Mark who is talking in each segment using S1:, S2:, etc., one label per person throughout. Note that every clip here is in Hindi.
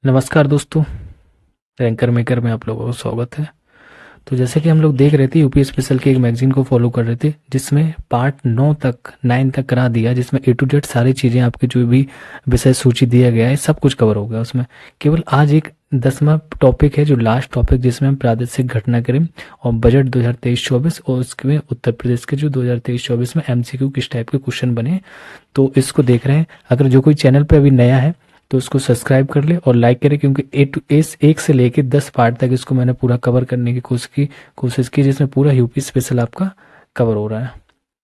S1: नमस्कार दोस्तों। रैंकर मेकर में आप लोगों का स्वागत है। तो जैसे कि हम लोग देख रहे थे यूपी स्पेशल के एक मैगजीन को फॉलो कर रहे थे जिसमें पार्ट 9 तक करा दिया, जिसमें ए टू जेड सारी चीज़ें आपकी जो भी विषय सूची दिया गया है सब कुछ कवर हो गया उसमें। केवल आज एक 10वां टॉपिक है जो लास्ट टॉपिक, जिसमें हम प्रादेशिक घटनाक्रम और बजट 2023-24 और उसके उत्तर प्रदेश के जो 2023-24 में एमसीक्यू किस टाइप के क्वेश्चन बने, तो इसको देख रहे हैं। अगर जो कोई चैनल पे अभी नया है तो उसको सब्सक्राइब कर ले और लाइक करे, क्योंकि ए टू एस 1 से लेके 10 पार्ट तक इसको मैंने पूरा कवर करने की कोशिश की जिसमें पूरा यूपी स्पेशल आपका कवर हो रहा है।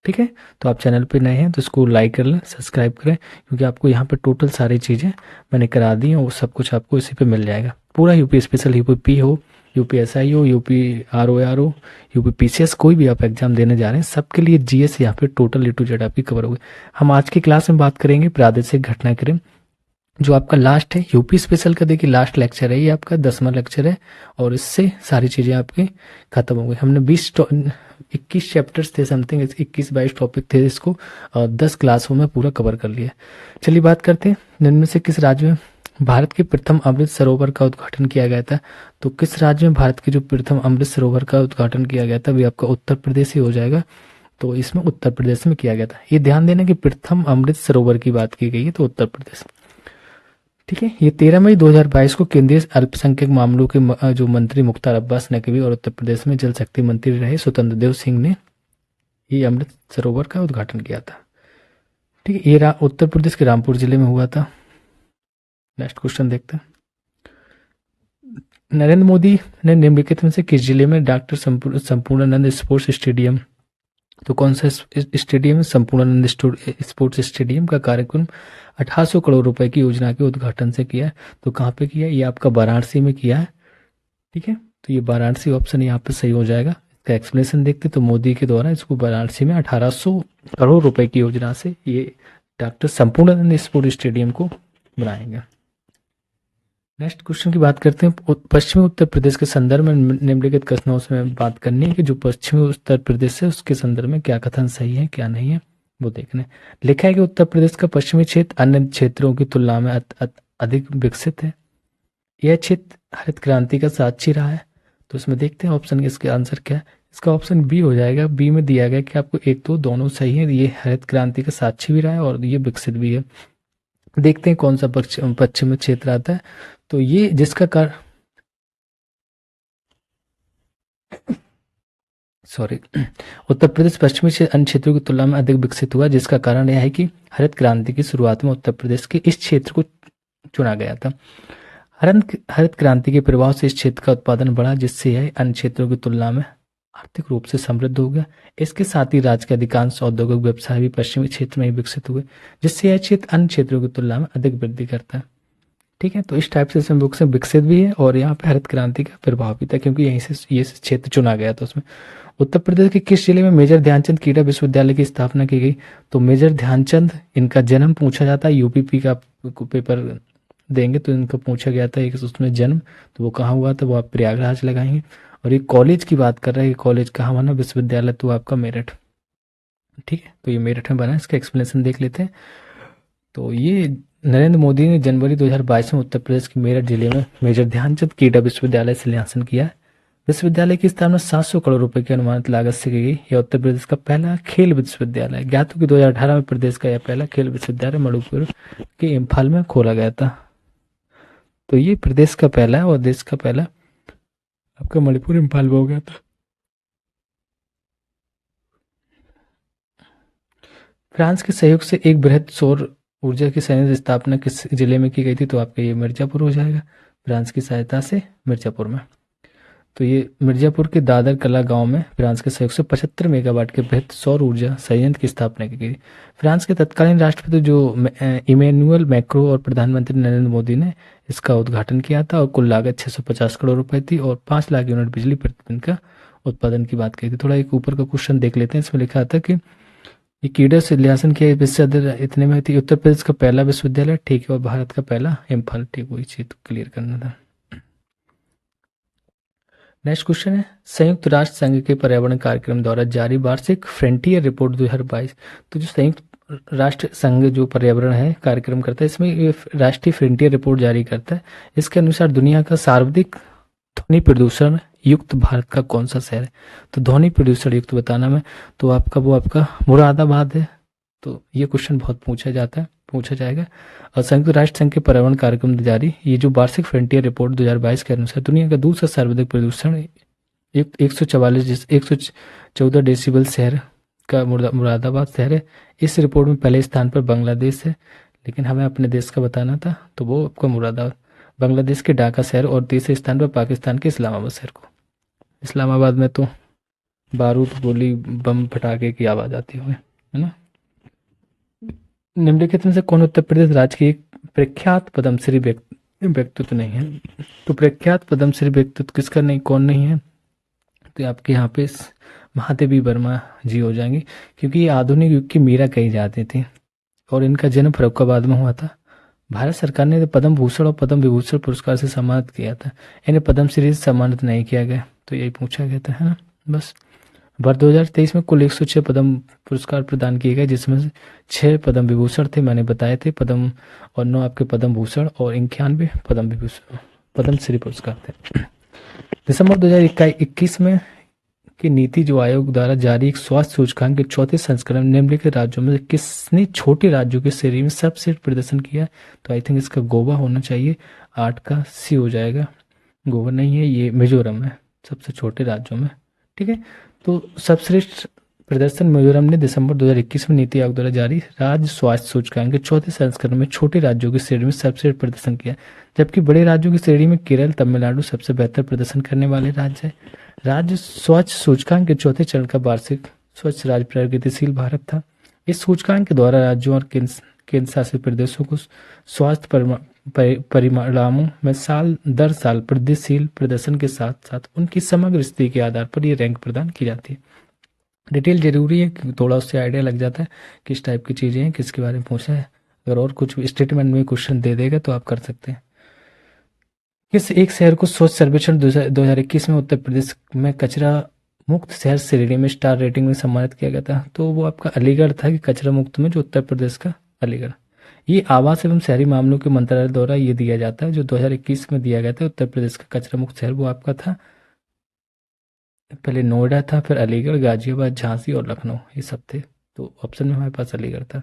S1: ठीक है, तो आप चैनल पे नए हैं तो इसको लाइक कर लें, सब्सक्राइब करें, क्योंकि आपको यहाँ पे टोटल सारी चीज़ें मैंने करा दी हैं और सब कुछ आपको इसी पे मिल जाएगा। पूरा यूपी स्पेशल, यूपी पी हो, यूपी एस आई हो, यूपी आर ओ आर हो, यूपी पी सी एस, कोई भी आप एग्जाम देने जा रहे हैं सबके लिए जीएस यहाँ पे टोटल ए टू जेड आपकी कवर होगी। हम आज की क्लास में बात करेंगे प्रादेशिक घटनाक्रम, जो आपका लास्ट है यूपी स्पेशल का। देखिए लास्ट लेक्चर है, ये आपका 10वां लेक्चर है और इससे सारी चीज़ें आपकी खत्म हो गई। हमने 21 चैप्टर्स थे समथिंग, 21-22 टॉपिक थे, इसको 10 क्लासों में पूरा कवर कर लिया। चलिए बात करते हैं निम्न में से किस राज्य में भारत के प्रथम अमृत सरोवर का उद्घाटन किया गया था। तो किस राज्य में भारत के जो प्रथम अमृत सरोवर का उद्घाटन किया गया था, भी आपका उत्तर प्रदेश ही हो जाएगा। तो इसमें उत्तर प्रदेश में किया गया था। ये ध्यान देना कि प्रथम अमृत सरोवर की बात की गई है तो उत्तर प्रदेश। ठीक है, ये 13 मई 2022 को केंद्रीय अल्पसंख्यक मामलों के जो मंत्री मुख्तार अब्बास नकवी और उत्तर प्रदेश में जल शक्ति मंत्री रहे स्वतंत्र देव सिंह ने ये अमृत सरोवर का उद्घाटन किया था। ठीक है, ये उत्तर प्रदेश के रामपुर जिले में हुआ था। नेक्स्ट क्वेश्चन देखते हैं। नरेंद्र मोदी ने निम्नलिखित में से किस जिले में डॉक्टर संपूर्णानंद स्पोर्ट्स स्टेडियम, तो कौन सा स्टेडियम है? संपूर्णानंद स्पोर्ट्स स्टेडियम का कार्यक्रम 1800 करोड़ रुपए की योजना के उद्घाटन से किया है। तो कहाँ पे किया है? ये आपका वाराणसी में किया है। ठीक है, तो ये वाराणसी ऑप्शन यहाँ पे सही हो जाएगा। इसका एक्सप्लेनेशन देखते तो मोदी के द्वारा इसको वाराणसी में 1800 करोड़ रुपए की योजना से ये डॉक्टर संपूर्णानंद स्पोर्ट्स स्टेडियम को बनाएंगे। नेक्स्ट क्वेश्चन की बात करते हैं। पश्चिमी उत्तर प्रदेश के संदर्भ में निम्नलिखित कथनों से बात करनी है कि जो पश्चिमी उत्तर प्रदेश है उसके संदर्भ में क्या कथन सही है क्या नहीं है वो देखने। लिखा है कि उत्तर प्रदेश का पश्चिमी क्षेत्र अन्य क्षेत्रों की तुलना में अधिक विकसित है। यह क्षेत्र हरित क्रांति का साक्षी रहा है। तो इसमें देखते हैं ऑप्शन इसके आंसर क्या है। इसका ऑप्शन बी हो जाएगा। बी में दिया गया कि आपको एक तो दोनों सही है, ये हरित क्रांति का साक्षी भी रहा है और ये विकसित भी है। देखते हैं कौन सा पश्चिमी क्षेत्र आता है। तो ये जिसका उत्तर प्रदेश पश्चिमी अन्य क्षेत्रों की तुलना में अधिक विकसित हुआ, जिसका कारण यह है कि हरित क्रांति की शुरुआत में उत्तर प्रदेश के इस क्षेत्र को चुना गया था। हरित क्रांति के प्रभाव से इस क्षेत्र का उत्पादन बढ़ा, जिससे यह अन्य क्षेत्रों की तुलना में आर्थिक रूप से समृद्ध हो गया। इसके साथ ही राज्य के अधिकांश औद्योगिक व्यवसाय भी पश्चिमी क्षेत्र में ही विकसित हुए, जिससे यह क्षेत्र अन्य क्षेत्रों की तुलना में अधिक वृद्धि करता है। ठीक है, तो इस टाइप से इसमें बुक से विकसित भी है और यहाँ पे हरित क्रांति का प्रभाव भी था, क्योंकि यहीं से ये क्षेत्र चुना गया था उसमें। उत्तर प्रदेश के किस जिले में मेजर ध्यानचंद क्रीड़ा विश्वविद्यालय की स्थापना की गई? तो मेजर ध्यानचंद, इनका जन्म पूछा जाता है, यूपीपी का पेपर देंगे तो इनका पूछा गया था एक उसमें जन्म, तो वो कहाँ हुआ था, वो आप प्रयागराज लगाएंगे। और ये कॉलेज की बात कर रहे हैं, कॉलेज कहाँ बना, विश्वविद्यालय, तो आपका मेरठ। ठीक है, तो ये मेरठ में बना। इसका एक्सप्लेनेशन देख लेते हैं। तो ये नरेंद्र मोदी ने जनवरी 2022 में उत्तर प्रदेश के मेरठ जिले में मेजर ध्यानचंद क्रीड़ा विश्वविद्यालय शिलान्यासन किया। विश्वविद्यालय की स्थापना 700 करोड़ रुपए की अनुमानित लागत से की गई। यह उत्तर प्रदेश का पहला खेल विश्वविद्यालय है। ज्ञात हो कि 2018 में प्रदेश का यह पहला खेल विश्वविद्यालय मणिपुर के इम्फाल में खोला गया था। तो ये प्रदेश का पहला है और देश का पहला आपका मणिपुर इम्फाल में हो गया था। फ्रांस के सहयोग से एक बृहद सौर ऊर्जा की संयंत्र स्थापना किस जिले में की गई थी? तो आपका ये मिर्जापुर हो जाएगा। फ्रांस की सहायता से मिर्जापुर में। तो ये मिर्जापुर के दादर कला गांव में फ्रांस के सहयोग से 75 मेगावाट के बृहद सौर ऊर्जा संयंत्र की स्थापना की गई। फ्रांस के तत्कालीन राष्ट्रपति जो इमैनुअल मैक्रो और प्रधानमंत्री नरेंद्र मोदी ने इसका उद्घाटन किया था और कुल लागत 650 करोड़ रुपए थी और 5 लाख यूनिट बिजली प्रतिदिन का उत्पादन की बात की थी। थोड़ा एक ऊपर का क्वेश्चन देख लेते हैं। इसमें लिखा था कि ये क्रीड़ा शिलान्यासन किया विश्वविद्यालय इतने में थी। उत्तर प्रदेश का पहला विश्वविद्यालय, ठीक है, और भारत का पहला इम्फाल, ठीक, वही चीज क्लियर करना था। नेक्स्ट क्वेश्चन है, संयुक्त राष्ट्र संघ के पर्यावरण कार्यक्रम द्वारा जारी वार्षिक फ्रंटियर रिपोर्ट 2022। तो जो संयुक्त राष्ट्र संघ जो पर्यावरण है कार्यक्रम करता है, इसमें ये राष्ट्रीय फ्रंटियर रिपोर्ट जारी करता है। इसके अनुसार दुनिया का सर्वाधिक ध्वनि प्रदूषण युक्त भारत का कौन सा शहर है? तो ध्वनि प्रदूषण युक्त बताना में, तो आपका मुरादाबाद है। तो ये क्वेश्चन बहुत पूछा जाएगा। और संयुक्त राष्ट्र संघ के पर्यावरण कार्यक्रम जारी, ये जो वार्षिक फ्रंटियर रिपोर्ट 2022 के अनुसार दुनिया का दूसरा सर्वाधिक प्रदूषण युक्त 114 डेसिबल शहर का मुरादाबाद शहर है। इस रिपोर्ट में पहले स्थान पर बांग्लादेश है, लेकिन हमें अपने देश का बताना था, तो वो आपका मुरादाबाद, बांग्लादेश के ढाका शहर, और तीसरे स्थान पर पाकिस्तान के इस्लामाबाद शहर को। इस्लामाबाद में तो बारूद, गोली, बम, पटाखे की आवाज आती हुई, है ना। निम्नलिखित में से कौन उत्तर प्रदेश राज्य की एक प्रख्यात पद्मश्री व्यक्तित्व नहीं है? तो प्रख्यात पद्मश्री व्यक्तित्व किसका नहीं, कौन नहीं है? तो आपके यहाँ पे महादेवी वर्मा जी हो जाएंगे, क्योंकि ये आधुनिक युग की मीरा कही जाती थी और इनका जन्म फर्रुखाबाद में हुआ था। भारत सरकार ने पद्म भूषण और पद्म विभूषण पुरस्कार से सम्मानित किया था, इन्हें पद्मश्री से सम्मानित नहीं किया गया। तो यही पूछा गया था, है ना। बस वर्ष 2023 में कुल 106 पद्म पुरस्कार प्रदान किए गए, जिसमें से 6 पद्म विभूषण थे, मैंने बताए थे पद्म, और 9 आपके पद्म भूषण, और 91 पद्म विभूषण पद्मश्री पुरस्कार थे। दिसंबर 2021 में की नीति जो आयोग द्वारा जारी एक स्वास्थ्य सूचकांक के चौथे संस्करण निम्नलिखित राज्यों में किसने छोटे राज्यों की श्रेणी में सर्वश्रेष्ठ प्रदर्शन किया? तो आई थिंक इसका गोवा होना चाहिए, 8 का सी हो जाएगा। गोवा नहीं है, ये मिजोरम है सबसे छोटे राज्यों में, ठीक है। तो सर्वश्रेष्ठ प्रदर्शन मिजोरम ने दिसंबर 2021 में नीति आयोग द्वारा जारी राज्य स्वास्थ्य सूचकांक के चौथे संस्करण में छोटे राज्यों की श्रेणी में सर्वश्रेष्ठ प्रदर्शन किया, जबकि बड़े राज्यों की श्रेणी में केरल, तमिलनाडु सबसे बेहतर प्रदर्शन करने वाले राज्य है। राज्य स्वच्छ सूचकांक के चौथे चरण का वार्षिक स्वच्छ राज्य प्रगतिशील भारत था। इस सूचकांक के द्वारा राज्यों और केंद्र शासित प्रदेशों को स्वास्थ्य परिणामों में साल दर साल प्रगतिशील प्रदर्शन के साथ साथ उनकी समग्र स्थिति के आधार पर यह रैंक प्रदान की जाती है। डिटेल जरूरी है कि थोड़ा उससे आइडिया लग जाता है किस टाइप की चीज़ें हैं, किसके बारे में पूछा है। अगर और कुछ स्टेटमेंट में क्वेश्चन दे देगा तो आप कर सकते हैं। किस एक शहर को स्वच्छ सर्वेक्षण 2021 में उत्तर प्रदेश में कचरा मुक्त शहर श्रेणी में स्टार रेटिंग में सम्मानित किया गया था? तो वो आपका अलीगढ़ था, कि कचरा मुक्त में जो उत्तर प्रदेश का अलीगढ़। ये आवास एवं शहरी मामलों के मंत्रालय द्वारा ये दिया जाता है, जो 2021 में दिया गया था उत्तर प्रदेश का कचरा मुक्त शहर, वो आपका था पहले नोएडा था, फिर अलीगढ़, गाजियाबाद, झांसी और लखनऊ, ये सब थे। तो ऑप्शन में हमारे पास अलीगढ़ था।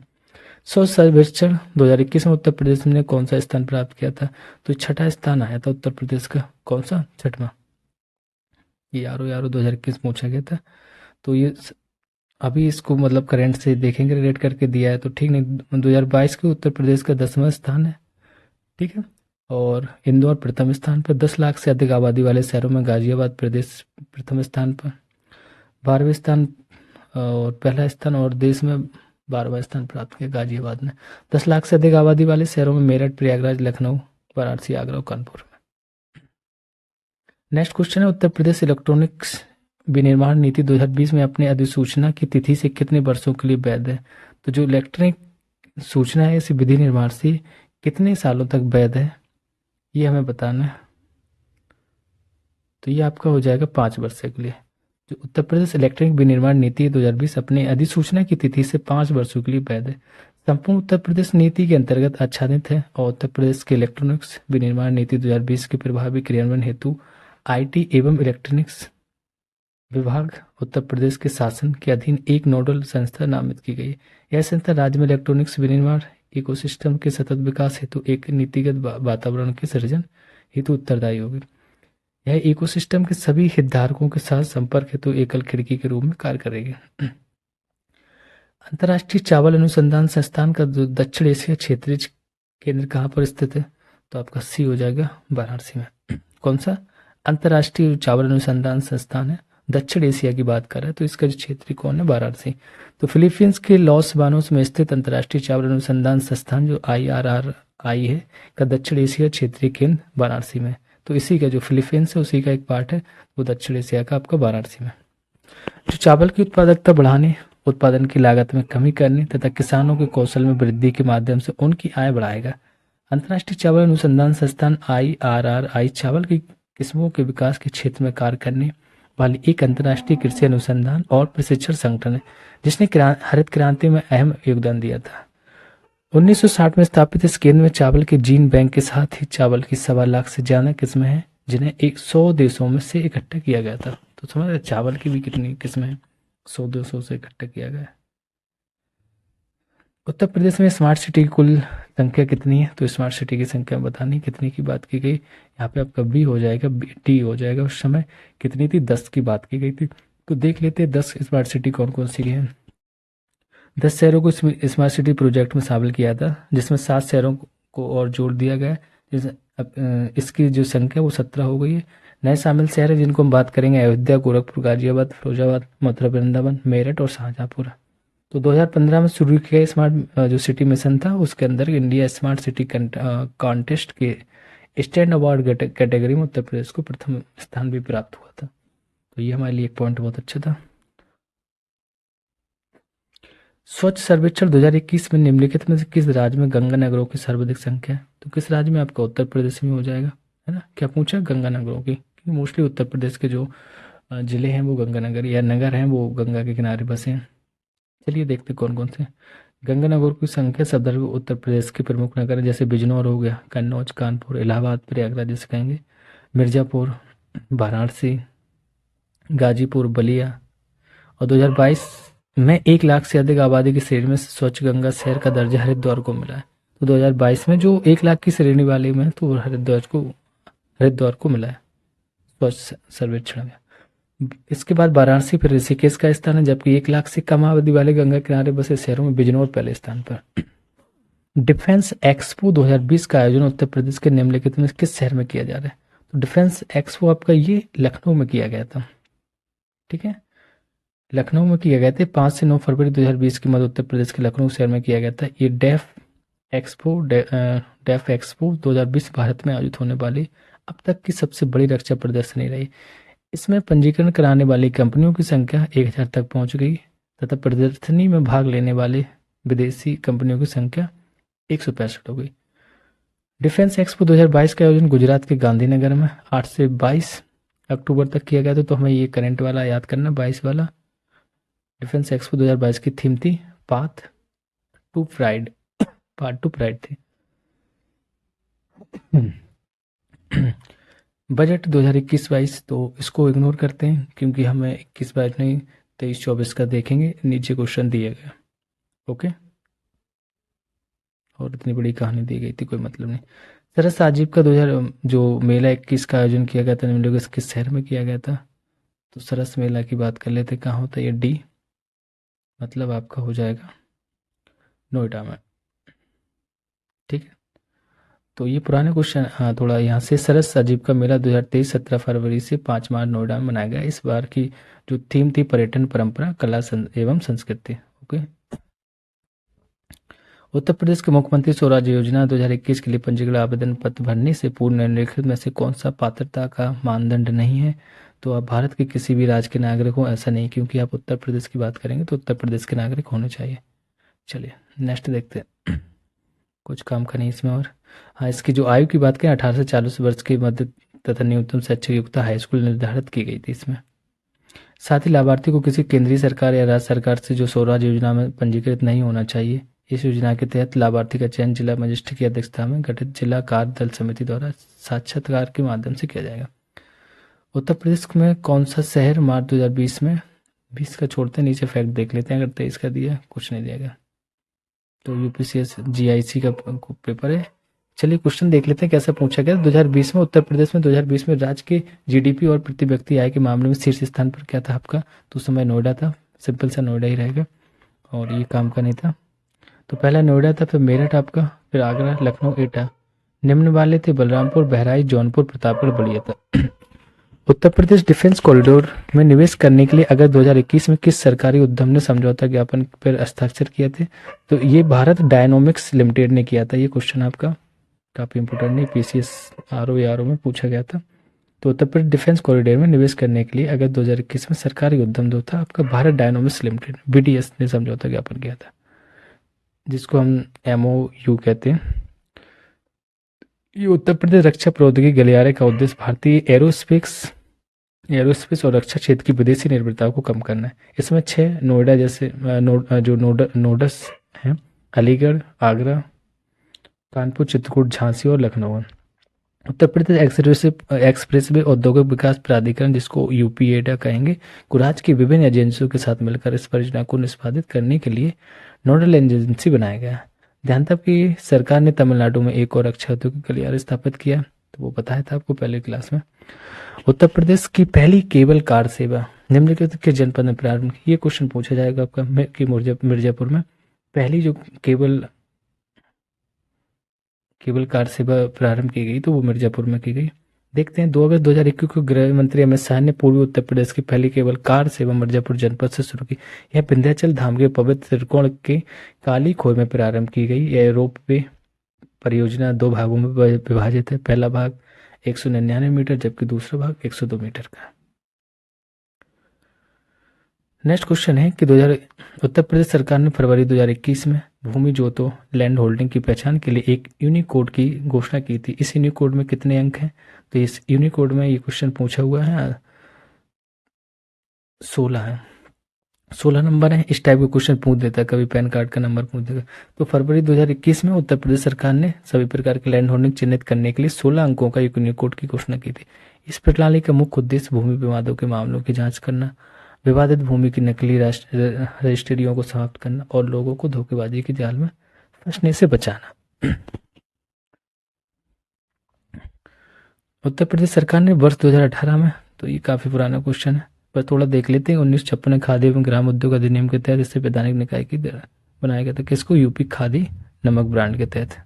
S1: स्वच्छ सर्वेक्षण 2021 में उत्तर प्रदेश ने कौन सा स्थान प्राप्त किया था? तो 6ठा स्थान आया था उत्तर प्रदेश का। कौन सा? 6वां। ये यारो 2021 पूछा गया था। तो ये अभी इसको मतलब करंट से देखेंगे, रेट करके दिया है तो ठीक नहीं। 2022 के उत्तर प्रदेश का 10वां स्थान है, ठीक है। और इंदौर प्रथम स्थान पर, 10 लाख से अधिक आबादी वाले शहरों में गाजियाबाद प्रदेश प्रथम स्थान पर, 12वें स्थान और पहला स्थान, और देश में 12वां स्थान प्राप्त किया गाजियाबाद ने। 10 लाख से अधिक आबादी वाले शहरों में मेरठ, प्रयागराज, लखनऊ, वाराणसी, आगरा और कानपुर में। नेक्स्ट क्वेश्चन है, उत्तर प्रदेश इलेक्ट्रॉनिक्स विनिर्माण नीति 2020 में अपने अधिसूचना की तिथि से कितने वर्षों के लिए वैध है? तो जो इलेक्ट्रॉनिक सूचना है इस विधि निर्माण से कितने सालों तक वैध है, ये हमें बताना है। तो ये आपका हो जाएगा 5 वर्ष के लिए। जो उत्तर प्रदेश इलेक्ट्रॉनिक विनिर्माण नीति 2020 अपने अधिसूचना की तिथि से 5 वर्षों के लिए वैध है। संपूर्ण उत्तर प्रदेश नीति के अंतर्गत आच्छादित है और उत्तर प्रदेश के इलेक्ट्रॉनिक्स विनिर्माण नीति 2020 के प्रभावी क्रियान्वयन हेतु आईटी एवं इलेक्ट्रॉनिक्स विभाग उत्तर प्रदेश के शासन के अधीन एक नोडल संस्था नामित की गई। यह संस्था राज्य में इलेक्ट्रॉनिक्स विनिर्माण इकोसिस्टम के सतत विकास हेतु एक नीतिगत वातावरण के सृजन हेतु उत्तरदायी होगी। यह इकोसिस्टम के सभी हितधारकों के साथ संपर्क हेतु एकल खिड़की के रूप में कार्य करेगी। अंतर्राष्ट्रीय चावल अनुसंधान संस्थान का दक्षिण एशिया क्षेत्रीय केंद्र कहाँ पर स्थित है? तो आपका सी हो जाएगा, वाराणसी में। कौन सा? अंतर्राष्ट्रीय चावल अनुसंधान संस्थान है, दक्षिण एशिया की बात कर रहा है, तो इसका जो क्षेत्रीय कौन है? वाराणसी। तो फिलीपींस के लॉस बानोस में स्थित अंतर्राष्ट्रीय चावल अनुसंधान संस्थान जो IRRI है का दक्षिण एशिया क्षेत्रीय केंद्र वाराणसी में। तो इसी का जो फिलीपींस है उसी का एक पार्ट है, वो दक्षिण एशिया का आपका वाराणसी में। जो चावल की उत्पादकता बढ़ाने, उत्पादन की लागत में कमी करने तथा किसानों के कौशल में वृद्धि के माध्यम से उनकी आय बढ़ाएगा। अंतर्राष्ट्रीय चावल अनुसंधान संस्थान IRRI चावल की किस्मों के विकास के क्षेत्र में कार्य करने, वाली एक अंतर्राष्ट्रीय कृषि अनुसंधान और प्रशिक्षण संगठन है जिसने हरित क्रांति में अहम योगदान दिया था। 1960 में स्थापित इस केंद्र में चावल के जीन बैंक के साथ ही चावल की 1.25 लाख से ज्यादा किस्में हैं जिन्हें 100 देशों में से इकट्ठा किया गया था। तो समझ रहे चावल की भी कितनी किस्में हैं, 100-200 से इकट्ठा किया गया है। उत्तर प्रदेश में स्मार्ट सिटी की कुल संख्या कितनी है? तो स्मार्ट सिटी की संख्या बतानी कितनी की बात की गई, यहाँ पे आपका बी हो जाएगा, टी हो जाएगा। उस समय कितनी थी? 10 की बात की गई थी। तो देख लेते हैं 10 स्मार्ट सिटी कौन कौन सी है। 10 शहरों को स्मार्ट सिटी प्रोजेक्ट में शामिल किया था जिसमें 7 शहरों को और जोड़ दिया गया है, जिसमें इसकी जो संख्या वो 17 हो गई है। नए शामिल शहर है जिनको हम बात करेंगे अयोध्या, गोरखपुर, गाजियाबाद, फिरोजाबाद, मथुरा, वृंदावन, मेरठ और शाहजहाँपुर। तो 2015 में शुरू किया गया स्मार्ट जो सिटी मिशन था उसके अंदर इंडिया स्मार्ट सिटी कॉन्टेस्ट के स्टैंड अवार्ड कैटेगरी में उत्तर प्रदेश को प्रथम स्थान भी प्राप्त हुआ था। तो ये हमारे लिए एक पॉइंट बहुत अच्छा था। स्वच्छ सर्वेक्षण 2021 में निम्नलिखित में से किस राज्य में गंगा नगरों की सर्वाधिक संख्या है? तो किस राज्य में? आपका उत्तर प्रदेश में हो जाएगा, है ना। क्या पूछा? गंगा नगरों की, मोस्टली उत्तर प्रदेश के जो जिले हैं वो गंगा नगर या नगर हैं वो गंगा के किनारे बसे हैं। चलिए देखते कौन कौन से। गंगा नगरों की संख्या संदर्भ उत्तर प्रदेश के प्रमुख नगर है जैसे बिजनौर हो गया, कन्नौज, कानपुर, इलाहाबाद, प्रयागराज जिसे कहेंगे, मिर्जापुर, वाराणसी, गाजीपुर, बलिया। और 2022 में 1 लाख से अधिक आबादी की श्रेणी में स्वच्छ गंगा शहर का दर्जा हरिद्वार को मिला है। तो 2022 में जो 1 लाख की श्रेणी वाले में तो हरिद्वार को मिला है स्वच्छ सर्वेक्षण में। इसके बाद वाराणसी फिर ऋषिकेश का स्थान है, जबकि 1 लाख से कम आबादी वाले गंगा किनारे बसे शहरों में बिजनौर पहले स्थान पर। डिफेंस एक्सपो 2020 का आयोजन उत्तर प्रदेश के निम्नलिखित में किस शहर में किया जा रहा है? तो डिफेंस एक्सपो आपका ये लखनऊ में किया गया था, ठीक है, लखनऊ में किया गया था। 5 से 9 फरवरी 2020 के मध्य उत्तर प्रदेश के लखनऊ शहर में किया गया था। ये डेफ एक्सपो 2020 भारत में आयोजित होने वाली अब तक की सबसे बड़ी रक्षा प्रदर्शनी रही। इसमें पंजीकरण कराने वाली कंपनियों की संख्या 1000 तक पहुंच गई तथा प्रदर्शनी में भाग लेने वाले विदेशी कंपनियों की संख्या 165 हो गई। डिफेंस एक्सपो 2022 का आयोजन गुजरात के गांधीनगर में 8 से 22 अक्टूबर तक किया गया था। तो हमें ये करंट वाला याद करना, 22 वाला। डिफेंस एक्सपो 2022 की थीम थी पाथ टू प्राइड थी। बजट 2021-22 तो इसको इग्नोर करते हैं क्योंकि हमें 21-22 नहीं 23-24 का देखेंगे, नीचे क्वेश्चन दिए गए। ओके, और इतनी बड़ी कहानी दी गई थी, कोई मतलब नहीं। सरस आजीव का 2000 जो मेला 21 का आयोजन किया गया था निम्नलिखित किस शहर में किया गया था? तो सरस मेला की बात कर लेते, कहाँ होता है ये? डी, मतलब आपका हो जाएगा नोएडा में, ठीक है। तो ये पुराने क्वेश्चन, हाँ थोड़ा यहाँ से। सरस अजीब का मेला 2023 17 फरवरी से 5 मार्च नोएडा में मनाया गया। इस बार की जो थीम थी पर्यटन, परंपरा, कला एवं संस्कृति। ओके। उत्तर प्रदेश के मुख्यमंत्री स्वराज योजना 2021 के लिए पंजीकरण आवेदन पत्र भरने से पूर्व निम्नलिखित में से कौन सा पात्रता का मानदंड नहीं है? तो आप भारत के किसी भी राज्य के नागरिक हो, ऐसा नहीं, क्योंकि आप उत्तर प्रदेश की बात करेंगे तो उत्तर प्रदेश के नागरिक होने चाहिए। चलिए नेक्स्ट देखते हैं, कुछ काम का नहीं इसमें। और हाँ, इसकी जो आयु की बात करें 18 से 40 वर्ष के मध्य तथा न्यूनतम शैक्षिक योग्यता हाई स्कूल निर्धारित की गई थी इसमें। साथ ही लाभार्थी को किसी केंद्रीय सरकार या राज्य सरकार से जो स्वराज योजना में पंजीकृत नहीं होना चाहिए। इस योजना के तहत लाभार्थी का चयन जिला मजिस्ट्रेट की अध्यक्षता में गठित जिला कार्य दल समिति द्वारा साक्षात्कार के माध्यम से किया जाएगा। उत्तर प्रदेश में कौन सा शहर मार्च 2020 में 20 का छोड़ते हैं, नीचे फैक्ट देख लेते हैं। अगर 23 का दिया कुछ नहीं दिया तो यूपीसीएस जीआईसी का पेपर है। चलिए क्वेश्चन देख लेते हैं कैसा पूछा गया। 2020 में उत्तर प्रदेश में 2020 में राज्य के जीडीपी और प्रति व्यक्ति आय के मामले में शीर्ष स्थान पर क्या था आपका? तो उस समय नोएडा था, सिंपल सा नोएडा ही रहेगा, और ये काम का नहीं था। तो पहला नोएडा था, फिर मेरठ आपका, फिर आगरा, लखनऊ, एटा। निम्न वाले थे बलरामपुर, बहराइच, जौनपुर, प्रतापगढ़, बलिया था। उत्तर प्रदेश डिफेंस कॉरिडोर में निवेश करने के लिए अगर 2021 में किस सरकारी उद्यम ने समझौता ज्ञापन पर हस्ताक्षर किए थे? तो ये भारत डायनोमिक्स लिमिटेड ने किया था। ये क्वेश्चन आपका काफ़ी इंपोर्टेंट नहीं, पीसीएस आरओ में पूछा गया था। तो उत्तर प्रदेश डिफेंस कॉरिडोर में निवेश करने के लिए अगर 2021 में सरकारी उद्यम जो था आपका भारत डायनोमिक्स लिमिटेड बीडीएस ने समझौता ज्ञापन किया था, जिसको हम एमओयू कहते हैं। ये उत्तर प्रदेश रक्षा प्रौद्योगिकी गलियारे का उद्देश्य भारतीय एरोस्पेस एरोस्पेस और रक्षा क्षेत्र की विदेशी निर्भरता को कम करना है। इसमें 6 नोएडा जैसे जो नोडस हैं, अलीगढ़, आगरा, कानपुर, चित्रकूट, झांसी और लखनऊ हैं। उत्तर प्रदेश एक्सप्रेसवे औद्योगिक विकास प्राधिकरण, जिसको यूपीएडा कहेंगे, को राज्य की विभिन्न एजेंसियों के साथ मिलकर इस परियोजना को निष्पादित करने के लिए नोडल एजेंसी बनाया गया। ध्यान तब कि सरकार ने तमिलनाडु में एक और रक्षा औद्योगिक गलियारा स्थापित किया, तो वो बताया था आपको पहले क्लास में। उत्तर प्रदेश की पहली केबल कार सेवा निम्नलिखित के जनपद में प्रारंभ की। ये क्वेश्चन पूछा जाएगा आपका कि मिर्जापुर में पहली जो केबल कार सेवा प्रारंभ की गई, तो वो मिर्जापुर में की गई। देखते हैं 2 अगस्त 2021 को गृह मंत्री अमित शाह ने पूर्वी उत्तर प्रदेश की पहली केबल कार सेवा मिर्जापुर जनपद से शुरू की। यह विंध्याचल धाम के पवित्र त्रिकोण के काली खोह में प्रारंभ की गई। यह रोप वे परियोजना 2 भागों में विभाजित है। पहला भाग 199 मीटर जबकि दूसरा भाग 102 मीटर का। नेक्स्ट क्वेश्चन है कि उत्तर प्रदेश सरकार ने फरवरी 2021 में भूमि जोतों लैंड होल्डिंग की पहचान के लिए एक यूनिकोड की घोषणा की थी। इस यूनिकोड में कितने अंक हैं? तो इस यूनिकोड में ये क्वेश्चन पूछा हुआ है 16 है, 16 नंबर है। इस टाइप का क्वेश्चन पूछ देता है, कभी पैन कार्ड का नंबर पूछ देगा। तो फरवरी 2021 में उत्तर प्रदेश सरकार ने सभी प्रकार के लैंड होल्डिंग चिन्हित करने के लिए 16 अंकों का एक यूनिकोड की घोषणा की थी। इस प्रणाली का मुख्य उद्देश्य भूमि विवादों के मामलों की जांच करना, विवादित भूमि की नकली रजिस्ट्रियों को समाप्त करना और लोगों को धोखेबाजी के जाल में फंसने से बचाना। उत्तर प्रदेश सरकार ने वर्ष 2018 में, तो ये काफी पुराना क्वेश्चन है पर थोड़ा देख लेते हैं, 1956 खाद्य एवं ग्राम उद्योग अधिनियम के तहत इससे वैधानिक निकाय की बनाया गया था। किसको? यूपी खादी नमक ब्रांड के तहत।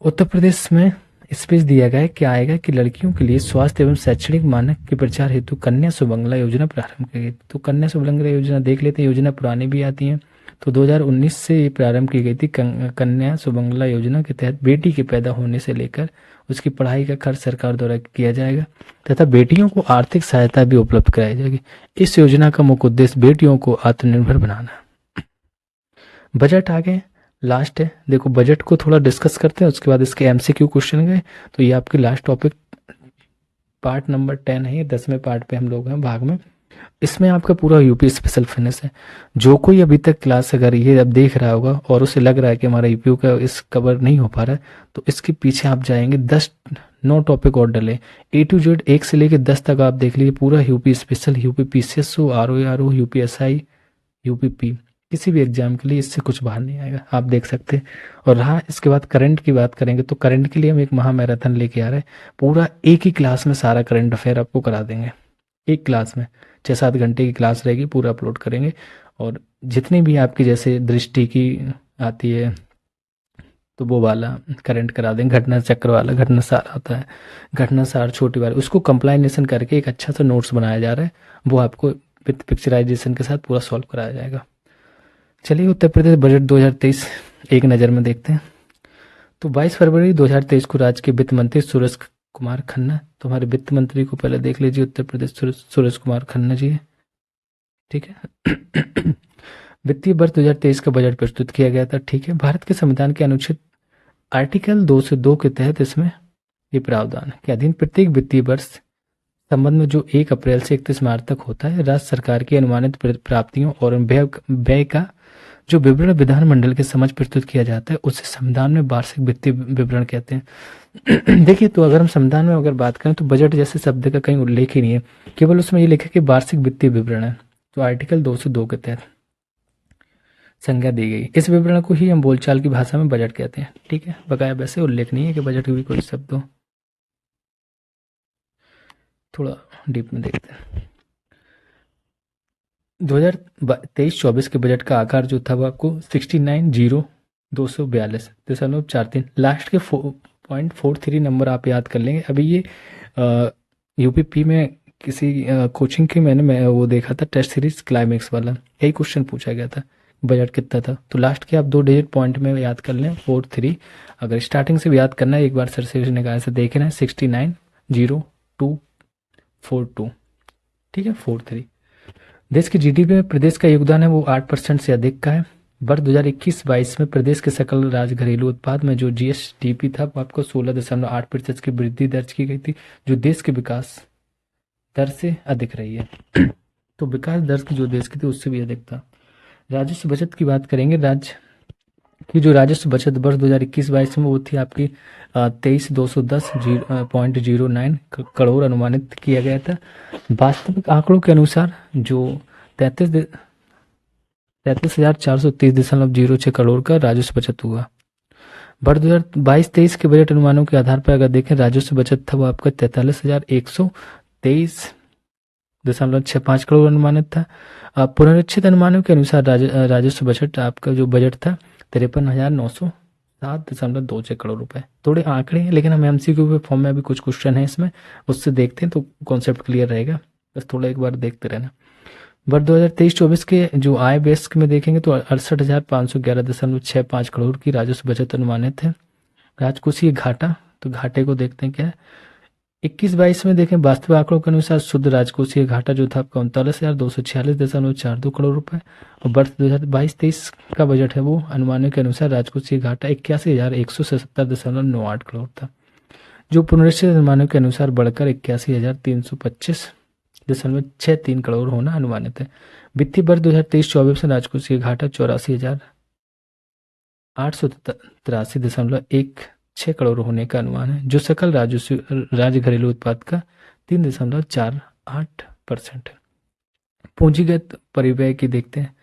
S1: उत्तर प्रदेश में स्पेस दिया गया है, क्या आएगा कि लड़कियों के लिए स्वास्थ्य एवं शैक्षणिक मानक के प्रचार हेतु कन्या सुमंगला योजना प्रारंभ की गई। तो कन्या सुमंगला योजना देख लेते हैं, योजना पुरानी भी आती है। तो 2019 से ये प्रारंभ की गई थी। कन्या सुमंगला योजना के तहत बेटी के पैदा होने से लेकर उसकी पढ़ाई का खर्च सरकार द्वारा किया जाएगा तथा बेटियों को आर्थिक सहायता भी उपलब्ध कराई जाएगी। इस योजना का मुख्य उद्देश्य बेटियों को आत्मनिर्भर बनाना। बजट आगे लास्ट है, देखो बजट को थोड़ा डिस्कस करते हैं, उसके बाद इसके एमसीक्यू क्वेश्चन गए। तो ये आपकी लास्ट टॉपिक पार्ट नंबर 10 है, 10वें पार्ट पे हम लोग हैं भाग में। इसमें आपका पूरा यूपी स्पेशल फिनिश है। जो कोई अभी तक क्लास अगर ये अब देख रहा होगा और उसे लग रहा है कि हमारा यूपी का इस कवर नहीं हो पा रहा है, तो इसके पीछे आप जाएंगे 9 टॉपिक और डले A to Z 1 से लेकर 10 तक आप देख लीजिए पूरा UP special, UP PCSO, RO UP SI, UP P, किसी भी एग्जाम के लिए इससे कुछ बाहर नहीं आएगा, आप देख सकते हैं। और रहा इसके बाद करंट की बात करेंगे, तो करंट के लिए हम एक महा मैराथन लेके आ रहे हैं। पूरा एक ही क्लास में सारा करंट अफेयर आपको करा देंगे। एक क्लास में 6-7 घंटे की क्लास रहेगी, पूरा अपलोड करेंगे। और जितनी भी आपकी जैसे दृष्टि की आती है तो वो वाला करंट करा देंगे। घटना चक्र वाला घटना सार आता है, घटना सार छोटी वाला, उसको कंप्लाइनेशन करके एक अच्छा सा नोट्स बनाया जा रहा है, वो आपको विथ पिक्चराइजेशन के साथ पूरा सॉल्व कराया जाएगा। चलिए उत्तर प्रदेश बजट 2023 एक नज़र में देखते हैं। तो 22 फरवरी 2023 को राज्य के वित्त मंत्री सुरेश कुमार खन्ना, तो हमारे वित्त मंत्री को पहले देख लीजिए, उत्तर प्रदेश सुरेश कुमार खन्ना जी है, ठीक है। वित्तीय वर्ष 2023 का बजट प्रस्तुत किया गया था, ठीक है। भारत के संविधान के अनुच्छेद आर्टिकल 2 से 2 के तहत इसमें ये प्रावधान के अधीन प्रत्येक वित्तीय वर्ष संबंध में जो 1 अप्रैल से 31 मार्च तक होता है, राज्य सरकार की अनुमानित प्राप्तियों और व्यय का जो विवरण विधानमंडल के समझ प्रस्तुत किया जाता है उसे संविधान में वार्षिक वित्तीय विवरण कहते हैं। देखिए, तो अगर हम संविधान में अगर बात करें तो बजट जैसे शब्द का कहीं उल्लेख ही नहीं है, केवल उसमें ये लिखा कि वार्षिक वित्तीय विवरण है। तो आर्टिकल 2 से 2 के तहत संज्ञा दी गई, इस विवरण को ही हम बोलचाल की भाषा में बजट कहते हैं, ठीक है। बकाया वैसे उल्लेख नहीं है कि बजट भी कोई शब्द हो। थोड़ा डीप में देखते हैं। 2023-24 के बजट का आकार जो था वो आपको 69,0242.43, लास्ट के 0.43 नंबर आप याद कर लेंगे। अभी ये यूपीपी में किसी कोचिंग की मैंने वो देखा था टेस्ट सीरीज क्लाइमेक्स वाला, यही क्वेश्चन पूछा गया था बजट कितना था। तो लास्ट के आप 2 डिजिट पॉइंट में याद कर लें 43, अगर स्टार्टिंग से भी याद करना है एक बार सर से निकाय से देखना है 69,0242, ठीक है 43। देश की जीडीपी में प्रदेश का योगदान है वो 8% से अधिक का है। वर्ष 2021-22 में प्रदेश के सकल राज्य घरेलू उत्पाद में जो जीएसडीपी था वो आपको 16.8% की वृद्धि दर्ज की गई थी, जो देश के विकास दर से अधिक रही है। तो विकास दर की जो देश की थी उससे भी अधिक था। राजस्व बचत की बात करेंगे। राज्य की जो राजस्व बचत वर्ष 2021-22 में वो थी आपकी 23,210.09 करोड़ अनुमानित किया गया था। वास्तविक आंकड़ों के अनुसार जो 33,430.06 करोड़ का राजस्व बचत हुआ। वर्ष 2022-23 के बजट अनुमानों के आधार पर अगर देखें, राजस्व बचत था वो आपका 43,123.65 करोड़ अनुमानित था। पुनरीक्षित अनुमानों के अनुसार राजस्व बजट आपका जो बजट था 53,907.26 करोड़ रुपए। थोड़े आंकड़े हैं लेकिन हम एमसीक्यू के फॉर्म में अभी कुछ क्वेश्चन है इसमें, उससे देखते हैं तो कॉन्सेप्ट क्लियर रहेगा। बस थोड़ा एक बार देखते रहना। वर्ष 2023-24 के जो आय बेस में देखेंगे तो 68,511.65 करोड़ की राजस्व बचत अनुमानित है। राजकोषीय घाटा, तो घाटे को देखते हैं क्या है। 21-22 में देखें, वास्तविक आंकड़ों के अनुसार शुद्ध राजकोषीय घाटा जो था आपका 39,246.42 करोड़ रुपए, और वर्ष 2022-23 का बजट है वो अनुमानों के अनुसार राजकोषीय घाटा 81,177.98 करोड़ था, जो पुनरीक्षित अनुमानों के अनुसार बढ़कर 81,325.63 करोड़ होना अनुमानित है। वित्तीय वर्ष 2023-24 में राजकोषीय घाटा 84,883.16 करोड़ होने का अनुमान है, जो सकल राज्य घरेलू उत्पाद का 3.48% है। पूंजीगत परिव्यय की देखते हैं,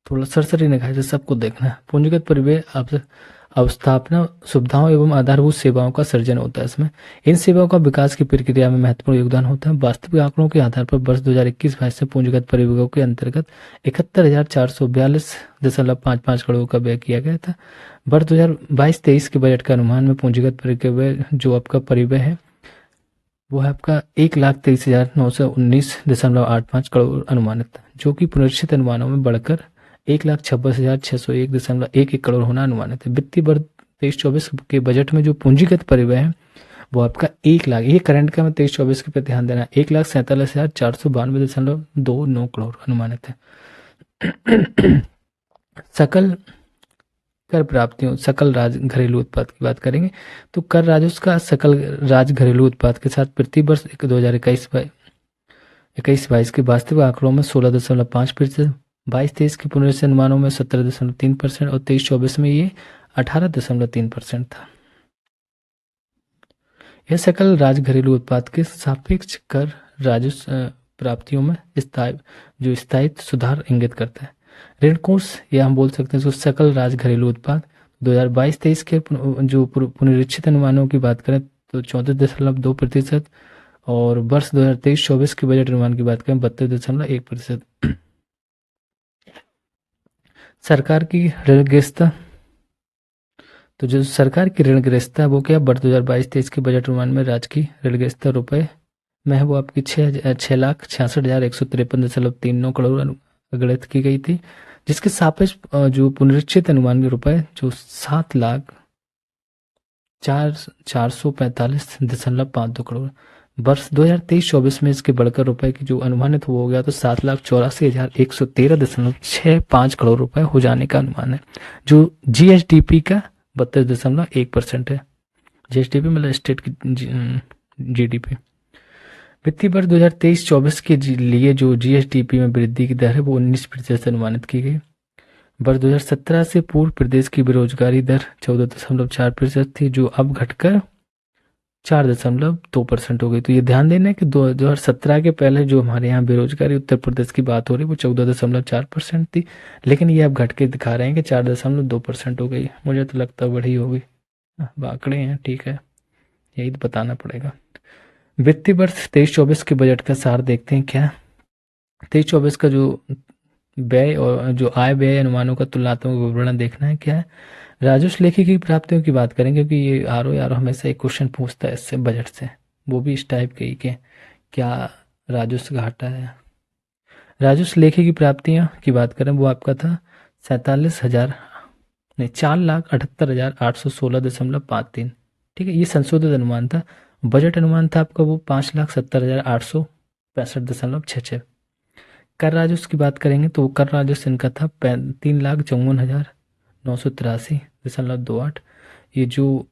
S1: थोड़ा सरसरी निगाह से सबको देखना है। पूंजीगत परिव्यय अवस्थापना सुविधाओं एवं आधारभूत सेवाओं का सृजन होता है। इसमें इन सेवाओं का विकास की प्रक्रिया में महत्वपूर्ण योगदान होता है। वास्तविक आंकड़ों के आधार पर वर्ष 2021-22 से पूंजीगत परिव्ययों के अंतर्गत 71,442.55 करोड़ का व्यय किया गया था। वर्ष 2022-23 के बजट के अनुमान में पूंजीगत परिव्यय जो आपका परिव्यय है वो है आपका 1,23,919.85 करोड़ अनुमानित था, जो कि पुनरीक्षित अनुमानों में बढ़कर 1,26,601.11 करोड़ होना अनुमानित है। वित्तीय वर्ष 23-24 के बजट में जो पूंजीगत परिव्यय है वो आपका 1 लाख, ये करंट का मैं 23-24 के पे ध्यान देना, 1,47,492.29 करोड़ अनुमानित है। सकल कर प्राप्तियों, सकल राज घरेलू उत्पाद की बात करेंगे तो कर राजस्व का सकल राज घरेलू उत्पाद के साथ प्रति वर्ष 2021-22 के वास्तविक आंकड़ों में 16.5%, 22-23 के पुनरीक्षित अनुमानों में 17.3% और 23-24 में ये 18.3% था। यह सकल राज घरेलू उत्पाद के सापेक्ष कर राजस्व प्राप्तियों में स्थायित्व सुधार इंगित करता है। ऋण कोष, या हम बोल सकते हैं सकल राज घरेलू उत्पाद 2022-23 के जो पुनरीक्षित अनुमानों की बात करें तो 34.2%, और वर्ष 2023-24 के बजट अनुमान की बात करें 32.1%। सरकार की ऋणग्रस्तता, तो जो सरकार की ऋणग्रस्तता वो क्या, वर्ष 2022-23 के बजट अनुमान में राज्य की ऋणग्रस्तता रुपए में है वो आपकी 6,66,153.39 करोड़ गणित की गई थी, जिसके सापेक्ष जो पुनरीक्षित अनुमान के रुपए जो 7,04,445.52 करोड़, वर्ष 2023-24 में इसके बढ़कर रुपए की जो अनुमानित हो गया तो 7,84,113.65 करोड़ रुपए हो जाने का अनुमान है, जो जीएसडीपी का 32.1% है। जीएसडीपी मतलब स्टेट की जीडीपी। वित्तीय वर्ष 2023-24 के लिए जो जीएसडीपी में वृद्धि की दर है वो 19% अनुमानित की गई। वर्ष 2017 से पूर्व प्रदेश की बेरोजगारी दर 14.4% थी, जो अब घटकर 4.2% हो गई। तो ये ध्यान देना कि 2017 के पहले जो हमारे यहाँ बेरोजगारी उत्तर प्रदेश की बात हो रही है वो 14.4% थी, लेकिन ये अब घट के दिखा रहे हैं कि 4.2% हो गई। मुझे तो लगता है बढ़ी होगी, आंकड़े हैं, ठीक है, यही तो बताना पड़ेगा। वित्तीय वर्ष 23-24 के बजट का सार देखते हैं क्या। 23-24 का जो व्यय और जो आय व्यय अनुमानों का तुलनात्मक विवरण देखना है क्या है। राजस्व लेखी की प्राप्तियों की बात करें, क्योंकि ये आर हमेशा एक क्वेश्चन पूछता है इससे बजट से, वो भी इस टाइप के ही कि क्या राजस्व घाटा है। राजस्व लेखी की प्राप्तियां की बात करें वो आपका था 4,78,816.53, ठीक है, ये संशोधित अनुमान था। बजट अनुमान था आपका वो 5,70,865.66। कर राजस्व की बात करेंगे तो कर राजस्व इनका था 3,54,983.28। ये जो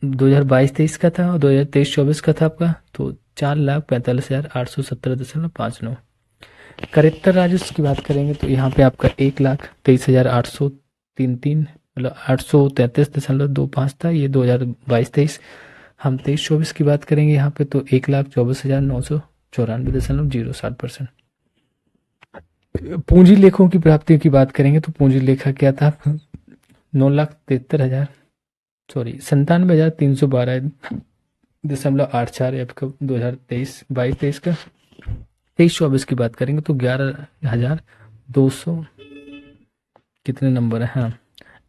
S1: 2022-23 का था और 2023-24 का था आपका, तो 4,45,817.59। करेक्टर राजस्व की बात करेंगे तो यहाँ पे आपका 1,23,833 मतलब 833.25 था, ये 2022-23। हम 23-24 की बात करेंगे यहाँ पे तो 1,24,994.07%। पूंजी लेखों की प्राप्ति की बात करेंगे तो पूंजी लेखा क्या था, 9,73,000 सॉरी 97,312.84 आपका 2023-22-23 का। 23-24 की बात करेंगे तो 11,200 कितने नंबर है, हाँ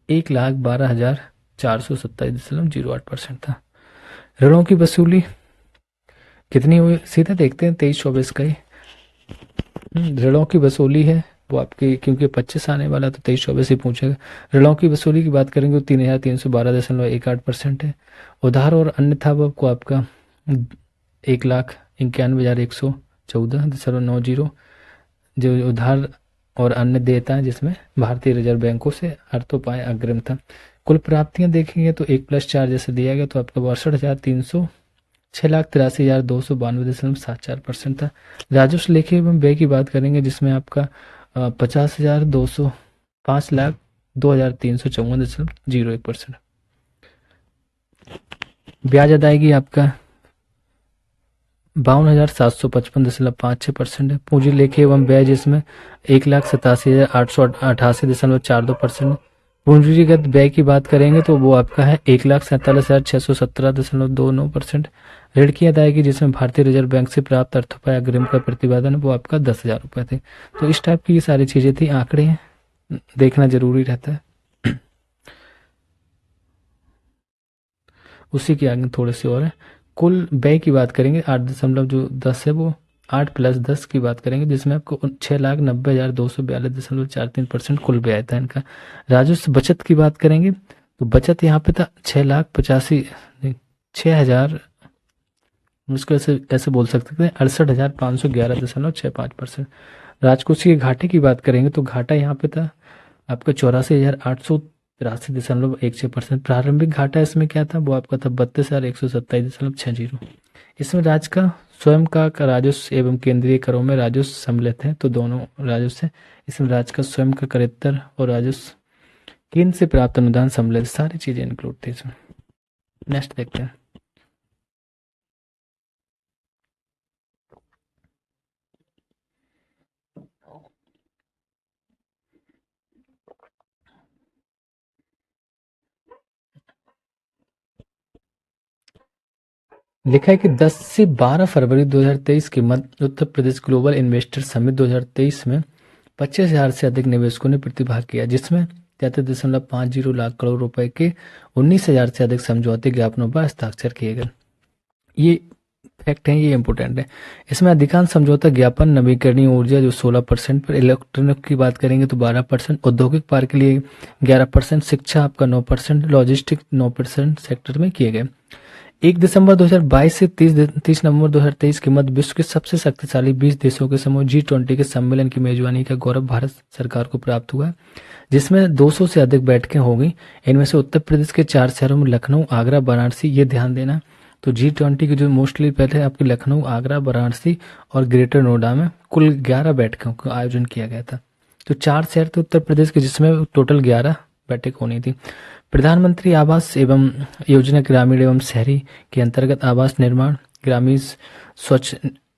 S1: 1,12,427.08% था। ऋणों की वसूली कितनी हुई, सीधा देखते हैं 23-24 का ही। ऋणों की वसूली है वो आपकी, क्योंकि 25 आने वाला तो 23-24 ही पूछेगा। ऋणों की वसूली की बात करेंगे तो 3,312.18% है। उधार और अन्य था वो आपको आपका 1,91,114.90, जो उधार और अन्य देयता है जिसमें भारतीय रिजर्व बैंकों से अर्थोपाय अग्रिम था। कुल प्राप्तियां देखेंगे तो 1+4 जैसे दिया गया तो आपका 6,83,292.74% था। राजस्व लेखे एवं व्यय की बात करेंगे जिसमें आपका 5,205,02,354.01%। ब्याज अदायगी आपका 52,755.56% है। पूंजी लेखे एवं व्यय जिसमें 1,87,888.42%। पूंजीगत व्यय की बात करेंगे तो वो आपका है 1,47,617.29%। ऋण की अदायगी जिसमें भारतीय रिजर्व बैंक से प्राप्त अर्थोपाय अग्रिम का प्रतिपादन वो आपका 10,000 रुपये थे। तो इस टाइप की ये सारी चीजें थी, आंकड़े हैं, देखना जरूरी रहता है। उसी के आगे थोड़े से और है। कुल व्यय की बात करेंगे 8.10 है वो 8+10 की बात करेंगे जिसमें आपको 6,90,242.43% कुल व्यय था इनका। राजस्व बचत की बात करेंगे तो बचत यहाँ पे था 6,85,000 उसको ऐसे बोल सकते हैं 68,511.65%। राजकोषीय घाटे की बात करेंगे तो घाटा यहाँ पे था आपका 84,883.16%। प्रारंभिक घाटा इसमें क्या था वो आपका था 32,127.60। इसमें राज्य का स्वयं का राजस्व एवं केंद्रीय करों में राजस्व सम्मिलित है, तो दोनों राजस्व है। इसमें राज्य का स्वयं का करेत्तर और राजस्व केंद्र से प्राप्त अनुदान सम्मिलित, सारी चीजें इंक्लूड थी इसमें। नेक्स्ट देखते हैं। लिखा है कि 10 से 12 फरवरी 2023 के मध्य Uttar Pradesh global investor summit 2023 में 25,000 से अधिक निवेशकों ने प्रतिभाग किया, जिसमें 33.50 लाख करोड़ रुपए के 19,000 से अधिक समझौते ज्ञापनों पर हस्ताक्षर किए गए। ये फैक्ट है, ये इंपोर्टेंट है। इसमें अधिकांश समझौता ज्ञापन नवीकरणीय ऊर्जा जो 16% पर, इलेक्ट्रॉनिक की बात करेंगे तो 12%, औद्योगिक पार्क के लिए 11%, शिक्षा आपका 9%, लॉजिस्टिक 9% सेक्टर में किए गए। 1 दिसंबर 2022 से 30 नवंबर 2023 के मध्य विश्व के सबसे शक्तिशाली 20 देशों के समूह G20 के सम्मेलन की मेजबानी का गौरव भारत सरकार को प्राप्त हुआ, जिसमें 200 से अधिक बैठकें हो गई। इनमें से उत्तर प्रदेश के 4 शहरों में लखनऊ, आगरा, वाराणसी, ये ध्यान देना। तो G20 की जो मोस्टली पहले आपके लखनऊ, आगरा, वाराणसी और ग्रेटर नोएडा में कुल 11 बैठकों का आयोजन किया गया था। तो 4 शहर थे उत्तर प्रदेश के जिसमें टोटल 11 बैठक होनी थी। प्रधानमंत्री आवास एवं योजना ग्रामीण एवं शहरी के अंतर्गत आवास निर्माण, ग्रामीण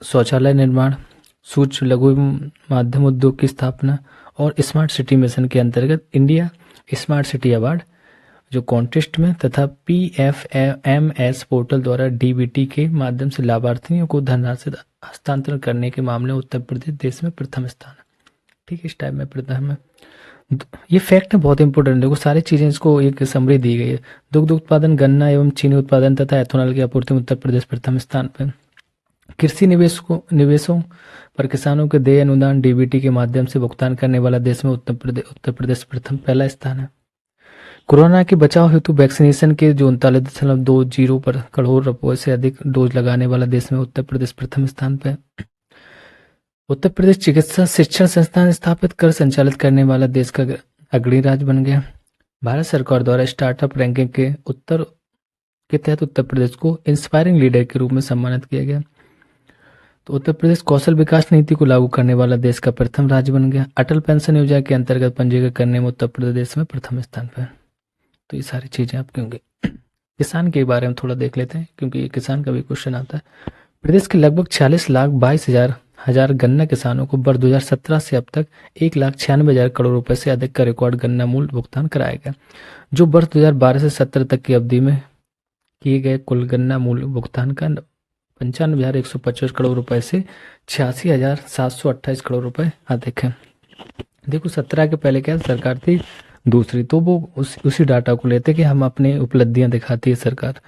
S1: शौचालय निर्माण, सूक्ष्म लघु एवं माध्यम उद्योग की स्थापना और स्मार्ट सिटी मिशन के अंतर्गत इंडिया स्मार्ट सिटी अवार्ड जो कॉन्टेस्ट में तथा PFMS पोर्टल द्वारा DBT के माध्यम से लाभार्थियों को धनराशि हस्तांतरण करने के मामले में उत्तर प्रदेश देश में प्रथम स्थान है। ठीक है, इस टाइप में प्रथम है। ये फैक्ट है, बहुत इंपॉर्टेंट। देखो सारी चीजें, इसको एक समरी दी गई है। दुग्ध उत्पादन, गन्ना एवं चीनी उत्पादन तथा एथेनॉल की आपूर्ति में उत्तर प्रदेश प्रथम स्थान पर। कृषि निवेशों पर किसानों के देय अनुदान DBT के माध्यम से भुगतान करने वाला देश में उत्तर प्रदेश प्रथम पहला स्थान है। कोरोना के बचाव हेतु वैक्सीनेशन के जो 39.20 करोड़ रुपए से अधिक डोज लगाने वाला देश में उत्तर प्रदेश प्रथम स्थान पर। उत्तर प्रदेश चिकित्सा शिक्षण संस्थान स्थापित कर संचालित करने वाला देश का अग्रणी राज्य बन गया। भारत सरकार द्वारा स्टार्टअप रैंकिंग के तहत उत्तर प्रदेश को इंस्पायरिंग लीडर के रूप में सम्मानित किया गया। तो उत्तर प्रदेश कौशल विकास नीति को लागू करने वाला देश का प्रथम राज्य बन गया। अटल पेंशन योजना के अंतर्गत पंजीकरण करने में उत्तर प्रदेश में प्रथम स्थान पर। तो ये सारी चीजें आपकी होंगी। किसान के बारे में थोड़ा देख लेते हैं, क्योंकि ये किसान का भी क्वेश्चन आता है। प्रदेश के लगभग 46,22,000 गन्ना किसानों को वर्ष 2017 से अब तक 1,96,000 करोड़ रुपए से अधिक का रिकॉर्ड गन्ना मूल्य भुगतान कराया गया, जो वर्ष 2012 से 17 तक की अवधि में किए गए कुल गन्ना मूल्य भुगतान का 95,125 करोड़ रुपए से 86,728 करोड़ रुपए अधिक है। देखो 17 के पहले क्या सरकार थी दूसरी, तो वो उसी डाटा को लेते कि हम अपनी उपलब्धियां दिखाती है सरकार।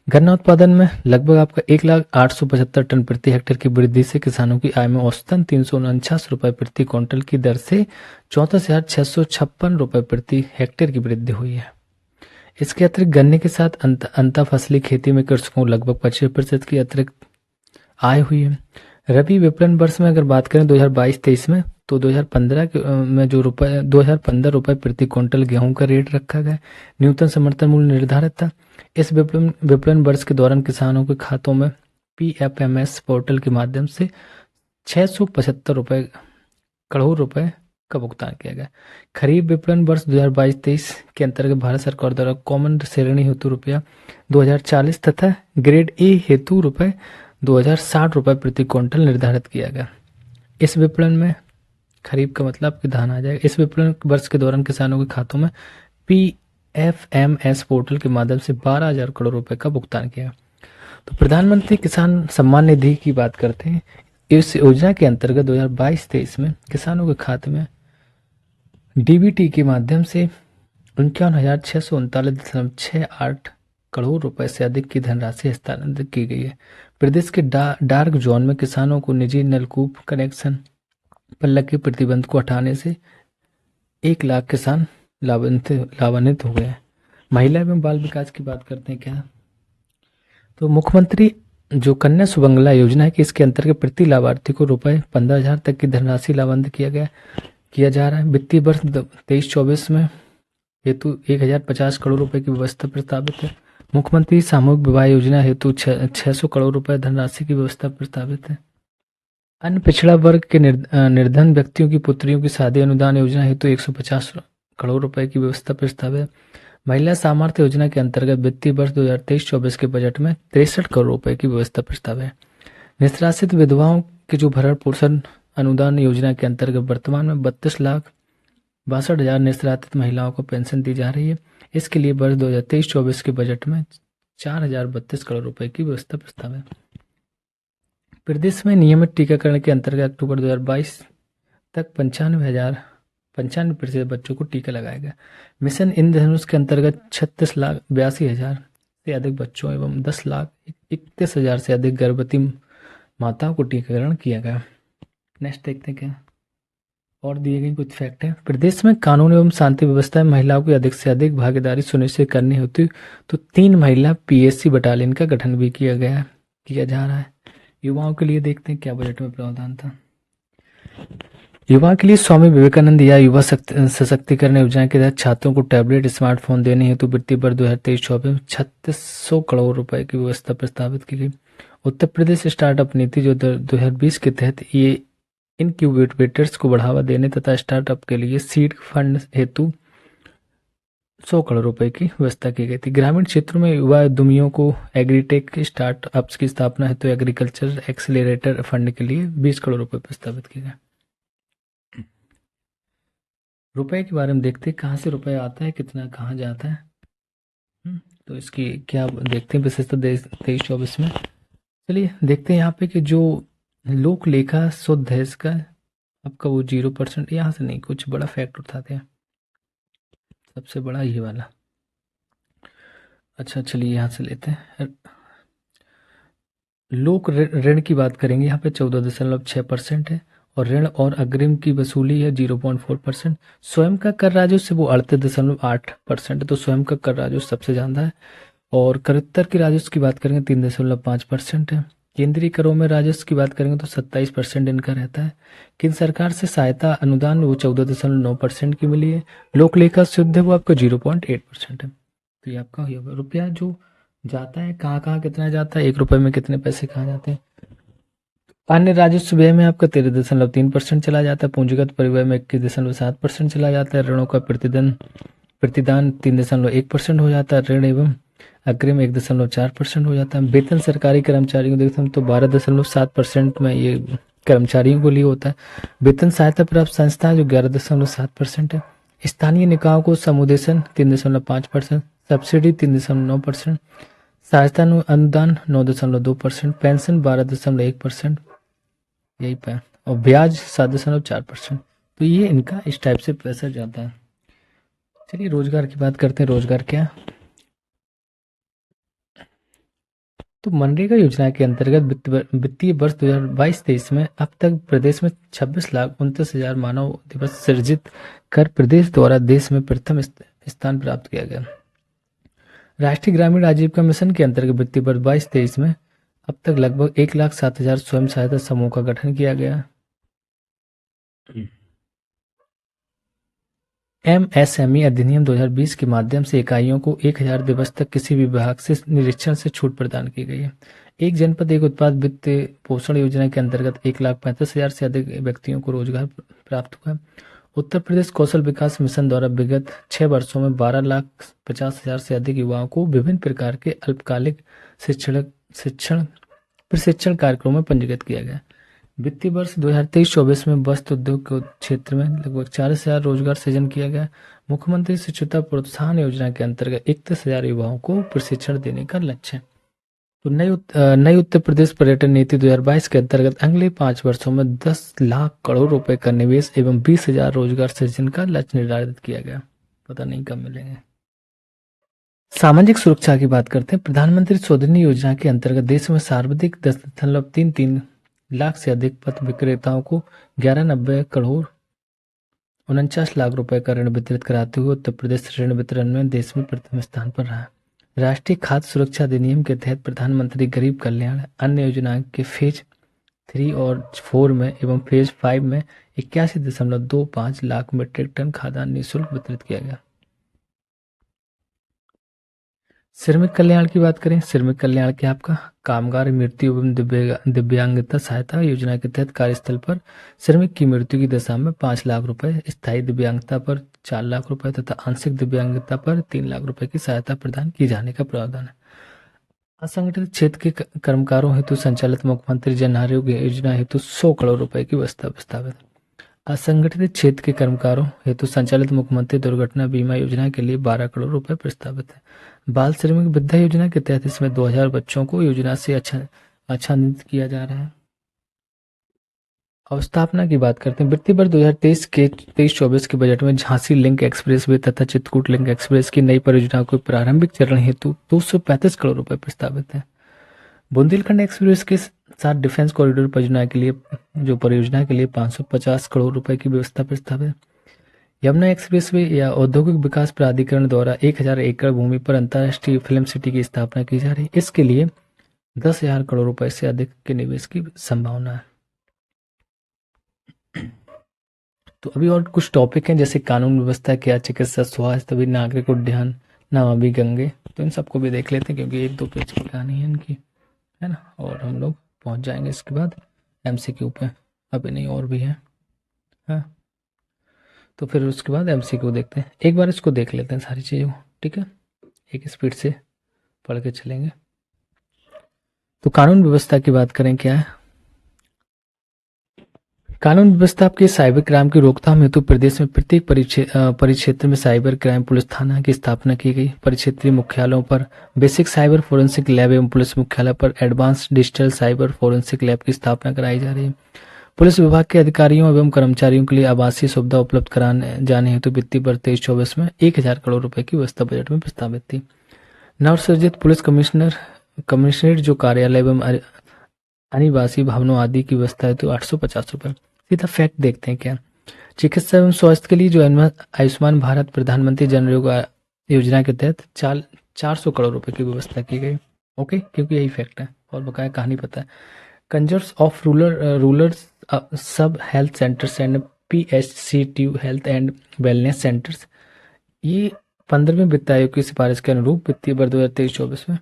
S1: गन्ना उत्पादन में लगभग आपका 1,08,75 टन प्रति हेक्टेयर की वृद्धि से किसानों की आय में औसतन 349 रुपए प्रति क्विंटल की दर से 34,656 रुपए प्रति हेक्टेयर की वृद्धि हुई है। इसके अतिरिक्त गन्ने के साथ अंतर फसली खेती में कृषकों को लगभग 25% की अतिरिक्त आय हुई है। रबी विपणन वर्ष में अगर बात करें 2022-23 में, तो 2015 में जो 2015 रुपए प्रति क्विंटल गेहूं का रेट रखा गया, न्यूनतम समर्थन मूल्य निर्धारित था। इस विपणन वर्ष के दौरान किसानों के खातों में PFMS पोर्टल के माध्यम से 675 करोड़ रुपए का भुगतान किया गया। खरीफ विपणन वर्ष 2022-23 के अंतर्गत भारत सरकार द्वारा कॉमन श्रेणी हेतु रुपया 2040 तथा ग्रेड ए हेतु रुपए 2060 रुपए प्रति क्विंटल निर्धारित किया गया। इस विपणन में खरीफ का मतलब कि धान आ जाएगा। इस विपणन वर्ष के दौरान किसानों के खातों में PFMS पोर्टल के माध्यम से 12,000 करोड़ रुपए का भुगतान किया। तो प्रधानमंत्री किसान सम्मान निधि की बात करते हैं। इस योजना के अंतर्गत 2022-23 में किसानों के खाते में DBT के माध्यम से 51,639.68 करोड़ रुपए से अधिक की धनराशि हस्तांतरित की गई है। प्रदेश के डार्क जोन में किसानों को निजी नलकूप कनेक्शन पर लगे प्रतिबंध को हटाने से 1 लाख किसान लाभान्वित हो गए। महिला एवं बाल विकास की बात करते हैं क्या, तो मुख्यमंत्री जो कन्या सुमंगला योजना है कि इसके अंतर्गत प्रति लाभार्थी को रुपए 15,000 तक की धनराशि लाभान्वित किया जा रहा है। वित्तीय वर्ष 23-24 में हेतु 1,050 करोड़ रुपए की व्यवस्था प्रस्तावित है। मुख्यमंत्री सामूहिक विवाह योजना हेतु 600 करोड़ रुपए धनराशि की व्यवस्था प्रस्तावित है। अन्य पिछड़ा वर्ग के निर्धन व्यक्तियों की पुत्रियों की शादी अनुदान योजना हेतु 150 करोड़ रुपए की व्यवस्था प्रस्तावित है। महिला सामर्थ्य योजना के अंतर्गत वित्तीय वर्ष 2023-24 के बजट में 63 करोड़ रुपए की व्यवस्था प्रस्तावित है। निष्कासित विधवाओं के जो भरण पोषण अनुदान योजना के अंतर्गत वर्तमान में 32,62,000 निष्कासित महिलाओं को पेंशन दी जा रही है। इसके लिए वर्ष 2023-24 के बजट में 4,032 करोड़ रुपए की व्यवस्था प्रस्तावित है। प्रदेश में नियमित टीकाकरण के अंतर्गत अक्टूबर 2022 तक 95% बच्चों को टीका लगाया गया। मिशन इंद्रधनुष के अंतर्गत 36,82,000 से अधिक बच्चों एवं 10,31,000 से अधिक गर्भवती माताओं को टीकाकरण किया गया। नेक्स्ट देखते हैं क्या और दिए गए कुछ फैक्ट है। प्रदेश में कानून एवं शांति व्यवस्था में महिलाओं की अधिक से अधिक भागीदारी सुनिश्चित करनी होती तो 3 महिला PSC बटालियन का गठन भी किया जा रहा है। युवाओं के लिए देखते हैं क्या बजट में प्रावधान था। युवा के लिए स्वामी विवेकानंद या युवा सशक्तिकरण योजना के तहत छात्रों को टैबलेट स्मार्टफोन देने हेतु वित्तीय वर्ष 2023-24 में 3600 करोड़ रुपए की व्यवस्था प्रस्तावित की गई। उत्तर प्रदेश स्टार्टअप नीति जो 2020 के तहत ये इनक्यूबेटर्स को बढ़ावा देने तथा स्टार्टअप के लिए सीड फंड हेतु 100 करोड़ रुपए की व्यवस्था की गई थी। ग्रामीण क्षेत्रों में युवा उद्यमियों को एग्रीटेक स्टार्टअप्स की स्थापना हेतु एग्रीकल्चर एक्सीलरेटर फंड के लिए 20 करोड़ रुपए प्रस्तावित किए गए। रुपए के बारे में देखते हैं, कहाँ से रुपए आता है, कितना कहाँ जाता है। तो इसकी क्या देखते हैं विशेषता 23-24 में। चलिए देखते हैं यहाँ पे कि जो लोक लेखा शुद्ध है इसका आपका वो 0%। यहाँ से नहीं, कुछ बड़ा फैक्ट उठाते हैं। सबसे बड़ा ये वाला। अच्छा चलिए यहाँ से लेते हैं। लोक ऋण की बात करेंगे, यहाँ पे 14.6% है और ऋण और अग्रिम की वसूली है 0.4%। स्वयं का कर राजस्व वो 38.8% है, तो स्वयं का कर राजस्व सबसे ज़्यादा है। और करोत्तर की राजस्व की बात करेंगे 3.5% है। केंद्रीय करों में राजस्व की बात करेंगे तो 27% इनका रहता है। केंद्र सरकार से सहायता अनुदान वो 14.9% की मिली है। लोक लेखा शुद्ध है वो आपका 0.8% है। तो ये आपका रुपया जो जाता है कहाँ कहाँ कितना जाता है, 1 रुपये में कितने पैसे कहाँ जाते हैं। अन्य राजस्व व्यय में आपका 13.3% चला जाता है, पूंजीगत परिव्यय में 21.7% चला जाता है, ऋणों का प्रतिदान 3.1% हो जाता है, ऋण एवं अग्रिम 1.4% हो जाता है। वेतन सरकारी कर्मचारियों को देखते हैं तो 12.7% में ये कर्मचारियों को लिए होता है। वेतन सहायता प्राप्त संस्था जो 11.7% है। स्थानीय निकायों को समुदेशन 3.5%, सब्सिडी 3.9%, सहायता अनुदान 9.2%, पेंशन 12.1%, यही पे, और ब्याज 7.4%। तो ये इनका इस टाइप से पैसा जाता है। चलिए रोजगार की बात करते हैं। रोजगार क्या, तो मनरेगा योजना के अंतर्गत वित्तीय वर्ष 2022-23 में अब तक प्रदेश में 26,29,000 मानव दिवस सृजित कर प्रदेश द्वारा देश में प्रथम स्थान प्राप्त किया गया। राष्ट्रीय ग्रामीण आजीविका मिशन के अंतर्गत वित्तीय वर्ष 22-23 में अब तक लगभग 1,07,000 स्वयं सहायता समूह का गठन किया गया। एमएसएमई अधिनियम 2020 के माध्यम से इकाइयों को 1,000 दिवस तक किसी भी विभाग से निरीक्षण से छूट प्रदान की गई है। एक जनपद एक उत्पाद वित्त पोषण योजना के अंतर्गत 1,35,000 से अधिक व्यक्तियों को रोजगार प्राप्त हुआ। उत्तर प्रदेश कौशल विकास मिशन द्वारा विगत 6 वर्षों में 12,50,000 से अधिक युवाओं को विभिन्न प्रकार के अल्पकालिक शिक्षण प्रशिक्षण कार्यक्रमों में पंजीकृत किया गया। वित्तीय वर्ष 2023-24 में वस्त्र उद्योग के क्षेत्र में लगभग 40,000 रोजगार सृजन किया गया। मुख्यमंत्री शिक्षुता प्रोत्साहन योजना के अंतर्गत 31,000 युवाओं को प्रशिक्षण देने का लक्ष्य है। तो नई उत्तर प्रदेश पर्यटन नीति 2022 के अंतर्गत अगले 5 वर्षों में 10 लाख करोड़ रुपए का निवेश एवं 20,000 रोजगार सृजन का लक्ष्य निर्धारित किया गया। पता नहीं कब मिलेंगे। सामाजिक सुरक्षा की बात करते हैं। प्रधानमंत्री स्वनिधि योजना के अंतर्गत देश में सर्वाधिक 10.33 लाख से अधिक पथ विक्रेताओं को 1190 करोड़ 49 लाख रुपए का ऋण वितरित कराते हुए उत्तर प्रदेश ऋण वितरण में देश में प्रथम स्थान पर रहा। राष्ट्रीय खाद्य सुरक्षा अधिनियम के तहत प्रधानमंत्री गरीब कल्याण अन्न योजना के फेज 3 और 4 में एवं फेज 5 में 81.25 लाख मीट्रिक टन खाद्यान्न निःशुल्क वितरित किया गया। श्रमिक कल्याण की बात करें। श्रमिक कल्याण के आपका कामगार मृत्यु एवं दिव्यांगता सहायता योजना के तहत कार्यस्थल पर श्रमिक की मृत्यु की दशा में 5 लाख रुपए, स्थायी दिव्यांगता पर 4 लाख रुपए तथा आंशिक दिव्यांगता पर 3 लाख रुपए की सहायता प्रदान की जाने का प्रावधान है। असंगठित क्षेत्र के कर्मकारों हेतु संचालित मुख्यमंत्री जन आरोग्य योजना हेतु 100 करोड़ रुपए की व्यवस्था प्रस्तावित। असंगठित क्षेत्र के कर्मकारों हेतु संचालित मुख्यमंत्री दुर्घटना बीमा योजना के लिए 12 करोड़ रुपए प्रस्तावित है। बाल श्रमिक वृद्धा योजना के तहत इसमें 2,000 बच्चों को योजना से आच्छादित किया जा रहा है। अवस्थापना की बात करते हैं। वित्तीय वर्ष 2023 के 23-24 के बजट में झांसी लिंक एक्सप्रेस वे तथा चित्रकूट लिंक एक्सप्रेस की नई परियोजनाओं के प्रारंभिक चरण हेतु 235 करोड़ रुपए प्रस्तावित है। बुंदेलखंड एक्सप्रेस के साथ डिफेंस कॉरिडोर परियोजना के लिए 550 करोड़ रुपए की व्यवस्था प्रस्तावित है। यमुना एक्सप्रेसवे या औद्योगिक विकास प्राधिकरण द्वारा 1,000 एकड़ भूमि पर अंतर्राष्ट्रीय फिल्म सिटी की स्थापना की जा रही है। इसके लिए 10,000 करोड़ रुपए से अधिक के निवेश की संभावना है। तो अभी और कुछ टॉपिक हैं जैसे कानून व्यवस्था क्या, चिकित्सा, स्वास्थ्य, अभी नागरिक उड्डयन, नमामि गंगे, तो इन सबको भी देख लेते हैं क्योंकि 1-2 पेज की कहानी है इनकी, है ना। और हम लोग पहुंच जाएंगे इसके बाद एमसीक्यू पे। अभी नहीं और भी है, हाँ। तो फिर उसके बाद एमसीक्यू देखते हैं। एक बार इसको देख लेते हैं सारी चीज़ों को, ठीक है, एक स्पीड से पढ़ के चलेंगे। तो कानून व्यवस्था की बात करें क्या है। कानून व्यवस्था आपके साइबर क्राइम की रोकथाम हेतु प्रदेश में प्रत्येक परिक्षेत्र में साइबर क्राइम पुलिस थाना की स्थापना की गई। परिक्षेत्रीय मुख्यालयों पर बेसिक साइबर फोरेंसिक लैब एवं पुलिस मुख्यालय पर advance digital cyber forensic lab की स्थापना कराई जा रही है। पुलिस विभाग के अधिकारियों एवं कर्मचारियों के लिए आवासीय सुविधा उपलब्ध कराने जाने हेतु वित्तीय वर्ष 23-24 में 1,000 करोड़ रुपए की व्यवस्था बजट में प्रस्तावित थी। नवसृजित पुलिस कमिश्नरेट जो कार्यालय एवं अनिवासी भवनों आदि की व्यवस्था हेतु 850 रुपए। सीधा फैक्ट देखते हैं क्या। चिकित्सा एवं स्वास्थ्य के लिए जो आयुष्मान भारत प्रधानमंत्री जन आरोग्य योजना के तहत 400 करोड़ रुपए की व्यवस्था की गई। ओके, क्योंकि यही फैक्ट है और बकाया कहानी पता है। कंजर्स ऑफ रूरल सब health centres and PHCT health and wellness centres, ये 15वें वित्त आयोग की सिफारिश के अनुरूप वित्तीय वर्ष 2023-24 में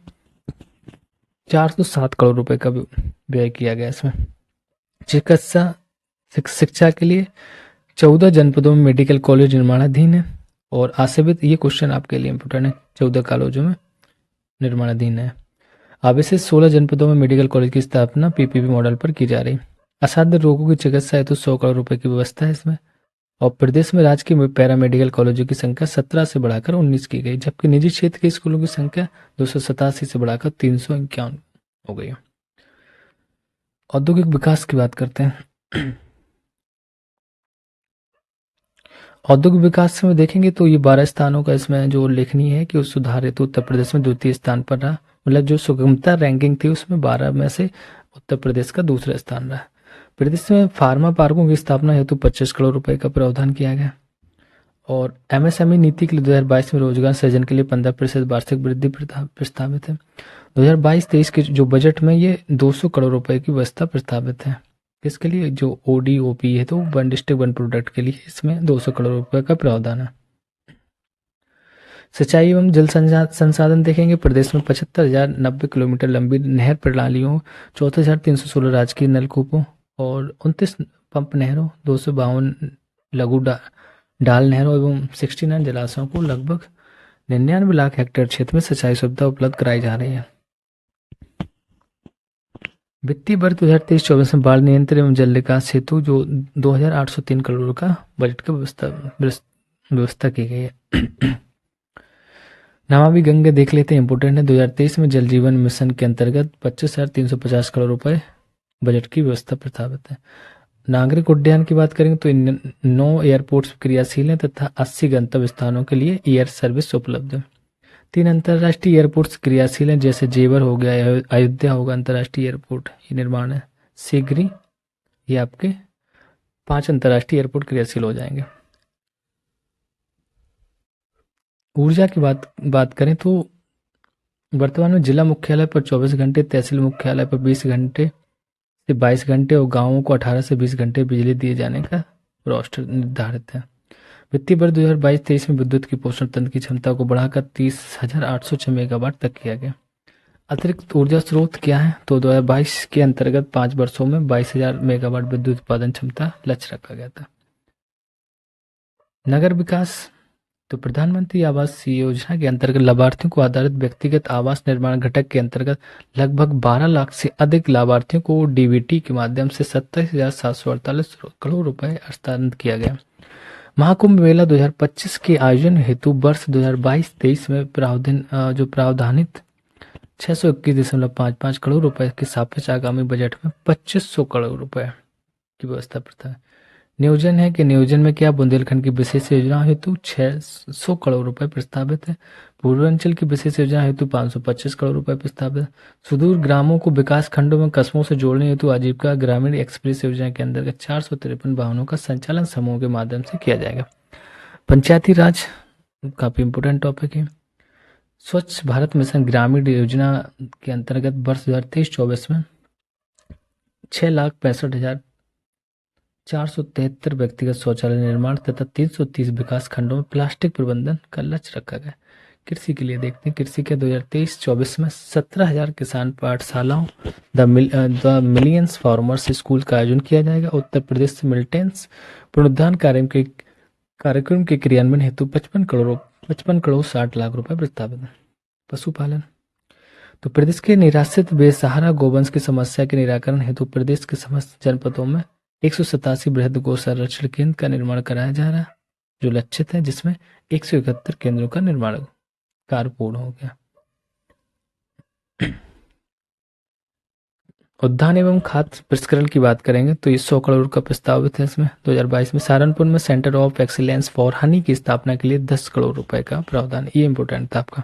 S1: 407 करोड़ रुपए का व्यय किया गया इसमें। चिकित्सा शिक्षा के लिए 14 जनपदों में मेडिकल कॉलेज निर्माणाधीन है। और आसेवित, ये क्वेश्चन आपके लिए इंपोर्टेंट है, 14 कॉलेजों में निर्माणाधीन है। आवेशित 16 जनपदों में मेडिकल कॉलेज की स्थापना पीपीपी मॉडल पर की जा रही। असाध्य रोगों की चिकित्सा हेतु 100 करोड़ रुपए की व्यवस्था है इसमें। और प्रदेश में राजकीय पैरामेडिकल कॉलेजों की संख्या 17 से बढ़ाकर 19 की गई, जबकि निजी क्षेत्र के स्कूलों की संख्या 287 से बढ़ाकर 351 हो गई। औद्योगिक विकास की बात करते हैं। औद्योगिक विकास में देखेंगे तो ये 12 स्थानों का इसमें जो उल्लेखनीय है कि उस सुधार हेतु उत्तर प्रदेश में द्वितीय स्थान पर रहा। मतलब जो सुगमता रैंकिंग थी उसमें 12 में से उत्तर प्रदेश का दूसरा स्थान रहा। प्रदेश में फार्मा पार्कों की स्थापना हेतु 25 करोड़ रुपए का प्रावधान किया गया। और एमएसएमई नीति के लिए 2022 में रोजगार सृजन के लिए 15% वार्षिक वृद्धि प्रस्तावित है। 2022-23 के जो बजट में ये 200 करोड़ रुपए की व्यवस्था प्रस्तावित है। इसके लिए जो ओडीओपी है तो वन डिस्ट्रिक्ट वन प्रोडक्ट के लिए इसमें 200 करोड़ रुपए का प्रावधान है। सिंचाई एवं जल संसाधन देखेंगे, प्रदेश में 75,090 किलोमीटर लंबी नहर प्रणालियों, 34,316 राजकीय नलकूपों और 29 पंप नहरों, 252 लघु डाल नहरों एवं 69 जलाशयों को लगभग 99 लाख हेक्टेयर क्षेत्र में सिंचाई सुविधा उपलब्ध कराई जा रही है। वित्तीय वर्ष 2023-24 में बाढ़ नियंत्रण एवं जल विकास हेतु जो 2,803 करोड़ का बजट की व्यवस्था की गई है। नमामि गंगे देख लेते हैं, इंपोर्टेंट है। 2023 में जल जीवन मिशन के अंतर्गत 25,350 करोड़ रुपए बजट की व्यवस्था प्रस्तावित है। नागरिक उड्डयन की बात करेंगे तो 9 एयरपोर्ट्स क्रियाशील हैं तथा 80 गंतव्य स्थानों के लिए एयर सर्विस उपलब्ध है। 3 अंतर्राष्ट्रीय एयरपोर्ट्स क्रियाशील हैं, जैसे जेवर हो गया, अयोध्या होगा अंतर्राष्ट्रीय एयरपोर्ट, ये निर्माण है। शीघ्र ही ये आपके 5 अंतर्राष्ट्रीय एयरपोर्ट क्रियाशील हो जाएंगे। ऊर्जा की बात करें तो वर्तमान में जिला मुख्यालय पर 24 घंटे, तहसील मुख्यालय पर 20 घंटे से 22 घंटे और गांवों को 18 से 20 घंटे बिजली दिए जाने का रोस्टर निर्धारित है। वित्तीय वर्ष 2022-23 में विद्युत की पोषण तंत्र की क्षमता को बढ़ाकर 30,806 मेगावाट तक किया गया। अतिरिक्त ऊर्जा स्रोत क्या है तो 2022 के अंतर्गत 5 वर्षों में 22,000 मेगावाट विद्युत उत्पादन क्षमता लक्ष्य रखा गया था। नगर विकास तो प्रधानमंत्री आवास योजना के अंतर्गत लाभार्थियों को आधारित व्यक्तिगत आवास निर्माण घटक के अंतर्गत लगभग 12 लाख से अधिक लाभार्थियों को डीबीटी के माध्यम से 27,748 करोड़ रुपए हस्तांतरित किया गया। महाकुंभ मेला 2025 के आयोजन हेतु वर्ष 2022-23 में प्रावधानित 621.55 करोड़ रुपए के सापेक्ष आगामी बजट में 2500 करोड़ रुपए की व्यवस्था प्रस्ताव है। नियोजन है कि नियोजन में क्या बुंदेलखंड की विशेष योजना हेतु 600 करोड़ रुपए प्रस्तावित है। पूर्वांचल की विशेष योजना हेतु 525 करोड़ रुपए प्रस्तावित है। सुदूर ग्रामों को विकास खंडों में कस्बों से जोड़ने हेतु आजीविका ग्रामीण एक्सप्रेस योजना के अंतर्गत 453 वाहनों का संचालन समूह के माध्यम से किया जाएगा। पंचायती राज काफी इंपोर्टेंट टॉपिक है। स्वच्छ भारत मिशन ग्रामीण योजना के अंतर्गत वर्ष 2023-24 में 6,65,473 व्यक्तिगत शौचालय निर्माण तथा 330 विकास खंडों में प्लास्टिक प्रबंधन का लक्ष्य रखा गया। कृषि के लिए देखते हैं, कृषि के 2023-24 में 17,000 किसान पाठशालाओं द मिलियंस फार्मर्स स्कूल का आयोजन किया जाएगा। उत्तर प्रदेश से मिल्टेंस पुनरुद्धार कार्यक्रम के क्रियान्वयन हेतु 55 करोड़ 60 लाख रुपए प्रस्तावित है। पशुपालन तो प्रदेश के निराश्रित बेसहारा गोवंश की समस्या के निराकरण हेतु प्रदेश के समस्त जनपदों में 187 बृहद गो संरक्षण केंद्र का निर्माण कराया जा रहा है, जो लक्षित है, जिसमें 171 केंद्रों का निर्माण कार्य पूर्ण हो गया। उद्यान एवं खाद्य प्रसंस्करण की बात करेंगे तो ये 100 करोड़ का प्रस्तावित है। इसमें 2022 में सहारनपुर में centre of excellence for Honey की स्थापना के लिए 10 करोड़ रुपए का प्रावधान, ये इंपोर्टेंट था आपका।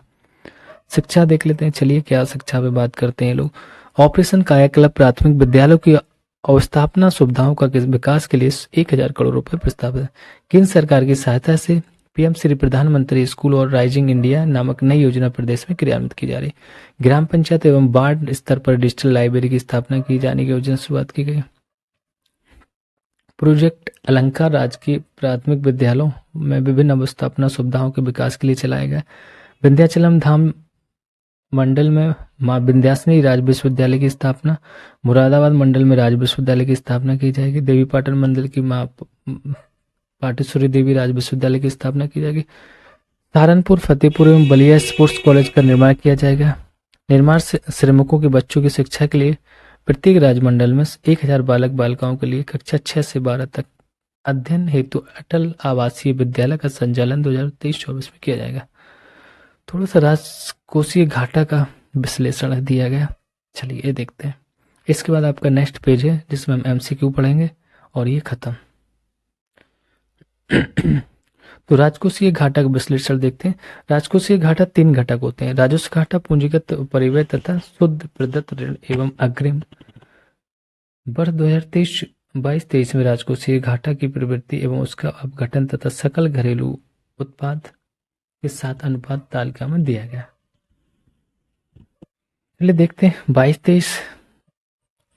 S1: शिक्षा देख लेते हैं, चलिए क्या शिक्षा पे बात करते हैं लोग। ऑपरेशन कायाकल्प प्राथमिक विद्यालयों की अवस्थापना सुविधाओं का विकास के लिए 1,000 करोड़ रुपए प्रस्तावित है। केंद्र सरकार की सहायता से पीएम श्री प्रधानमंत्री स्कूल और राइजिंग इंडिया नामक नई योजना प्रदेश में क्रियान्वित की जा रही। ग्राम पंचायत एवं वार्ड स्तर पर डिजिटल लाइब्रेरी की स्थापना की जाने की योजना शुरुआत की गई। प्रोजेक्ट अलंकार राजकीय प्राथमिक विद्यालयों में विभिन्न अवस्थापना सुविधाओं के विकास के लिए चलाया गया। विंध्याचलम धाम मंडल में माँ विंध्याचली राज विश्वविद्यालय की स्थापना, मुरादाबाद मंडल में राज विश्वविद्यालय की स्थापना की जाएगी। देवी पाटन मंडल की माँ पाटेश्वरी देवी राज विश्वविद्यालय की स्थापना की जाएगी। सहारनपुर, फतेहपुर एवं बलिया स्पोर्ट्स कॉलेज का निर्माण किया जाएगा। निर्माण से श्रमिकों के बच्चों की शिक्षा के लिए प्रत्येक राजमंडल में 1000 बालक बालिकाओं के लिए कक्षा 6 से 12 तक अध्ययन हेतु अटल आवासीय विद्यालय का संचालन 2023-24 में किया जाएगा। थोड़ा सा राजकोषीय घाटा का विश्लेषण दिया गया, चलिए ये देखते हैं। इसके बाद आपका नेक्स्ट पेज है जिसमें हम एमसीक्यू पढ़ेंगे और ये खत्म। तो राजकोषीय घाटा का विश्लेषण देखते हैं। राजकोषीय घाटा 3 घटक होते हैं: राजस्व घाटा, पूंजीगत परिव्यय तथा शुद्ध प्रदत्त ऋण एवं अग्रिम। वर्ष 2023-22 में राजकोषीय घाटा की प्रवृत्ति एवं उसका अपघटन तथा सकल घरेलू उत्पाद के साथ अनुपात तालिका में दिया गया। चलिए देखते हैं 22-23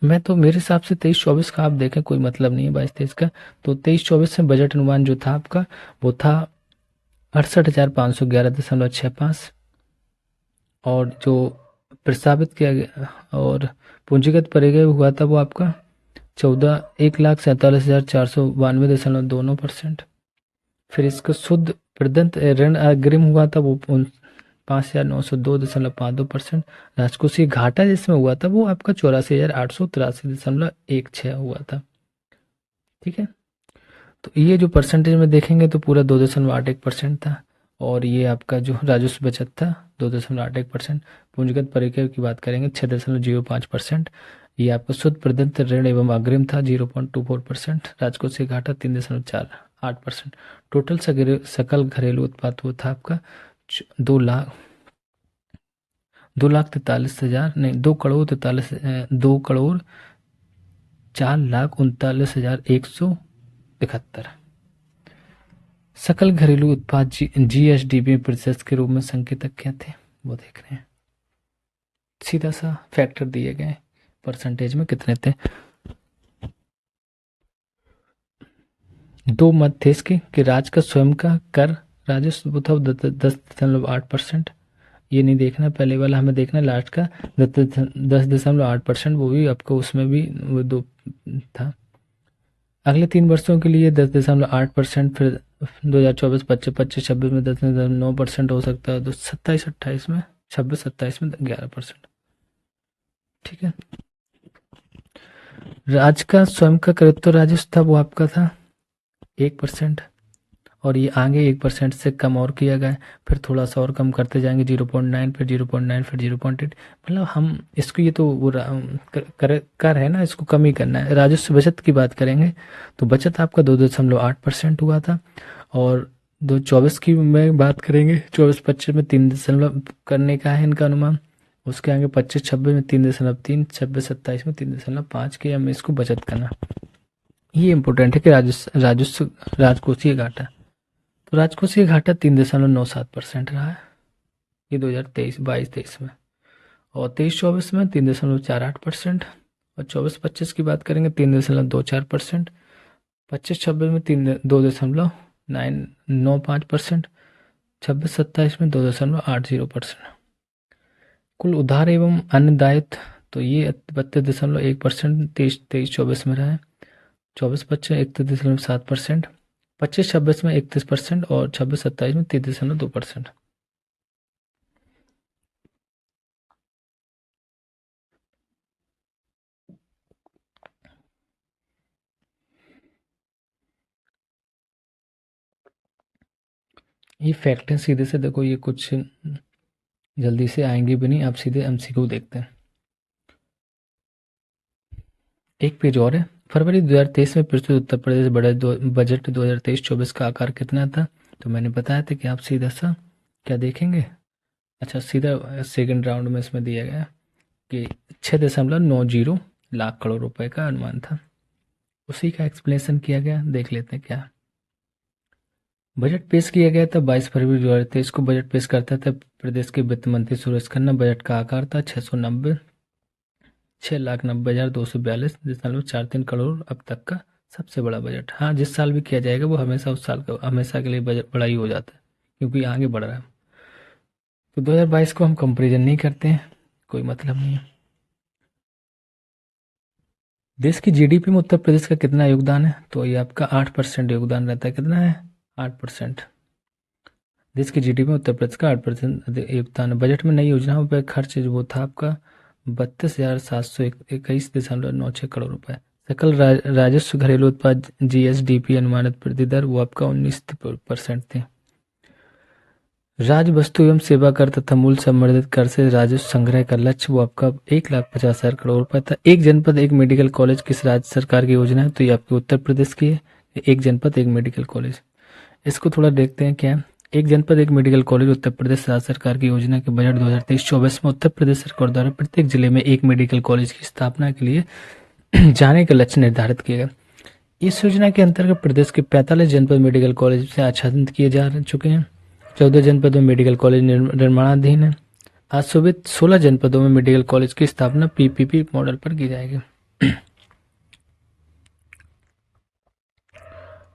S1: में। तो मेरे हिसाब से 23-24 का आप देखें कोई मतलब नहीं है 22-23 का। तो 23-24 में बजट अनुमान जो था आपका वो था 68,511.65 और जो प्रस्तावित किया गया और पूंजीगत परिव्यय हुआ था वो आपका 1,47,492.29%। फिर इसका शुद्ध प्रदत्त ऋण अग्रिम हुआ था वो 5,902.52%। राजकोषीय घाटा जिसमें हुआ था वो आपका 84,883.16 हुआ था। ठीक है, तो ये जो परसेंटेज में देखेंगे तो पूरा 2.81% था। और ये आपका जो राजस्व बचत था 2.81%। पूंजीगत परिव्यय की बात करेंगे 6.05%। ये आपका शुद्ध प्रदत्त ऋण एवं अग्रिम था 0.24%। राजकोषीय घाटा 3.48%। टोटल सकल घरेलू उत्पाद वो था आपका 2,04,39,171 सकल घरेलू उत्पाद जीएसडीपी में प्रतिशत के रूप में संकेतक क्या थे वो देख रहे हैं। सीधा सा फैक्टर दिए गए परसेंटेज में कितने थे। 2 मत थे इसके कि राज्य का स्वयं का कर राजस्व था 10.8%। ये नहीं देखना, पहले वाला हमें देखना लास्ट का 10.8%, वो भी आपको उसमें भी वो 2 था। अगले 3 वर्षों के लिए 10.8%, फिर 2024-25 में 10.9% हो सकता है, तो 27-28 में 26-27 में 11%। ठीक है, राज्य का स्वयं का कृत्व राजस्व था वो आपका था 1% और ये आगे 1% से कम और किया गया। फिर थोड़ा सा और कम करते जाएंगे 0.9, फिर 0.9, फिर 0.8। मतलब हम इसको ये तो वो कर है ना, इसको कम ही करना है। राजस्व बचत की बात करेंगे तो बचत आपका 2.8% हुआ था। और 2024 की में बात करेंगे 24-25 में 3 करने का है इनका अनुमान। उसके आगे 25-26 में 3.3, 26-27 में 3.5 के हमें इसको बचत करना। ये इंपॉर्टेंट है कि राजकोषीय घाटा, तो राजकोषीय घाटा 3.97% रहा है ये 2023-22 में। और 23-24 में 3.48%। और 24-25 की बात करेंगे 3.24%। 25-26 में 2.95%। 26-27 में 2.80%। कुल उधार एवं अन्य दायित्व तो ये 32.1% 23-24 में रहा है। 24-25 में 31.7%। 25-26 में 31% और 26-27 में 30.2%। ये फैक्ट है, सीधे से देखो, ये कुछ जल्दी से आएंगे भी नहीं, आप सीधे एमसीक्यू देखते हैं। एक पेज और है। फरवरी 2023 में प्रस्तुत उत्तर प्रदेश बजट 2023-24 का आकार कितना था? तो मैंने बताया था कि आप सीधा सा क्या देखेंगे। अच्छा, सीधा सेकंड राउंड में इसमें दिया गया कि 6.90 लाख करोड़ रुपए का अनुमान था। उसी का एक्सप्लेनेशन किया गया, देख लेते हैं क्या। बजट पेश किया गया था 22 फरवरी 2023 को। बजट पेश करता था प्रदेश के वित्त मंत्री सुरेश खन्ना। बजट का आकार था 6,90,242.43 करोड़, अब तक का सबसे बड़ा बजट। हाँ, जिस साल भी किया जाएगा वो हमेशा उस साल का हमेशा के लिए बजट बड़ा ही हो जाता है क्योंकि आगे बढ़ रहा है। तो 2022 को हम कंपेरिजन नहीं करते हैं, कोई मतलब नहीं है। देश की जीडीपी में उत्तर प्रदेश का कितना योगदान है? तो ये आपका 8% योगदान रहता है। कितना है? 8%। देश की जीडीपी में उत्तर प्रदेश का 8% योगदान है। बजट में नई योजनाओं पर खर्च जो था आपका 32,721.96 करोड़ रुपए। सकल राजस्व घरेलू उत्पाद जीएसडीपी अनुमानित वृद्धि दर वो आपका 19% थी। राज्य वस्तु एवं सेवा कर तथा मूल्य संवर्धित कर से राजस्व संग्रह का लक्ष्य वो आपका 1,50,000 करोड़ रुपए था। एक जनपद एक मेडिकल कॉलेज किस राज्य सरकार की योजना है? तो ये आपके उत्तर प्रदेश की है। एक जनपद एक मेडिकल कॉलेज, इसको थोड़ा देखते हैं क्या है। एक जनपद एक मेडिकल कॉलेज उत्तर प्रदेश राज्य सरकार की योजना के बजट 2023-24 में उत्तर प्रदेश सरकार द्वारा प्रत्येक जिले में एक मेडिकल कॉलेज की स्थापना के लिए जाने का लक्ष्य निर्धारित किया गया। इस योजना के अंतर्गत प्रदेश के 45 जनपद मेडिकल कॉलेज से आच्छादित किए जा चुके हैं। 14 जनपदों में मेडिकल कॉलेज निर्माणाधीन है। आज सुबह 16 जनपदों में मेडिकल कॉलेज की स्थापना पीपीपी मॉडल पर की जाएगी।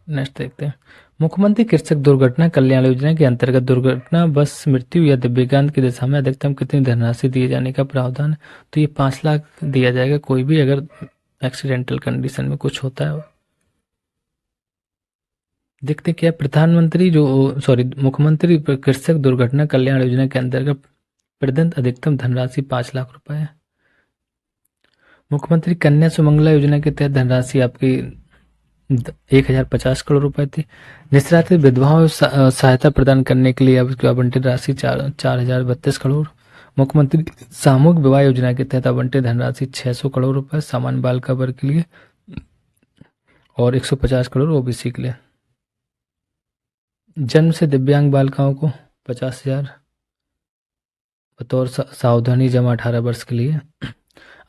S1: नेक्स्ट देखते हैं। मुख्यमंत्री कृषक दुर्घटना कल्याण योजना के अंतर्गत दुर्घटना बस मृत्यु या दिव्यांग की दशा में अधिकतम कितनी धनराशि दिए जाने का प्रावधान है? तो ये 5 लाख दिया जाएगा। कोई भी अगर एक्सीडेंटल कंडीशन में कुछ होता है। देखते क्या प्रधानमंत्री मुख्यमंत्री कृषक दुर्घटना कल्याण योजना के अंतर्गत प्रदत्त अधिकतम धनराशि 5 लाख रुपए है। मुख्यमंत्री कन्या सुमंगला योजना के तहत धनराशि आपकी 1,050 करोड़ रुपए थी। निःसंतान विधवाओं को सहायता प्रदान करने के लिए अब आवंटित राशि 4,032 करोड़। मुख्यमंत्री सामूहिक विवाह योजना के तहत आवंटित धनराशि 600 करोड़ रुपए सामान्य बालिका वर्ग के लिए और 150 करोड़ ओबीसी के लिए। जन्म से दिव्यांग बालिकाओं को 50,000 बतौर सावधानी जमा 18 वर्ष के लिए।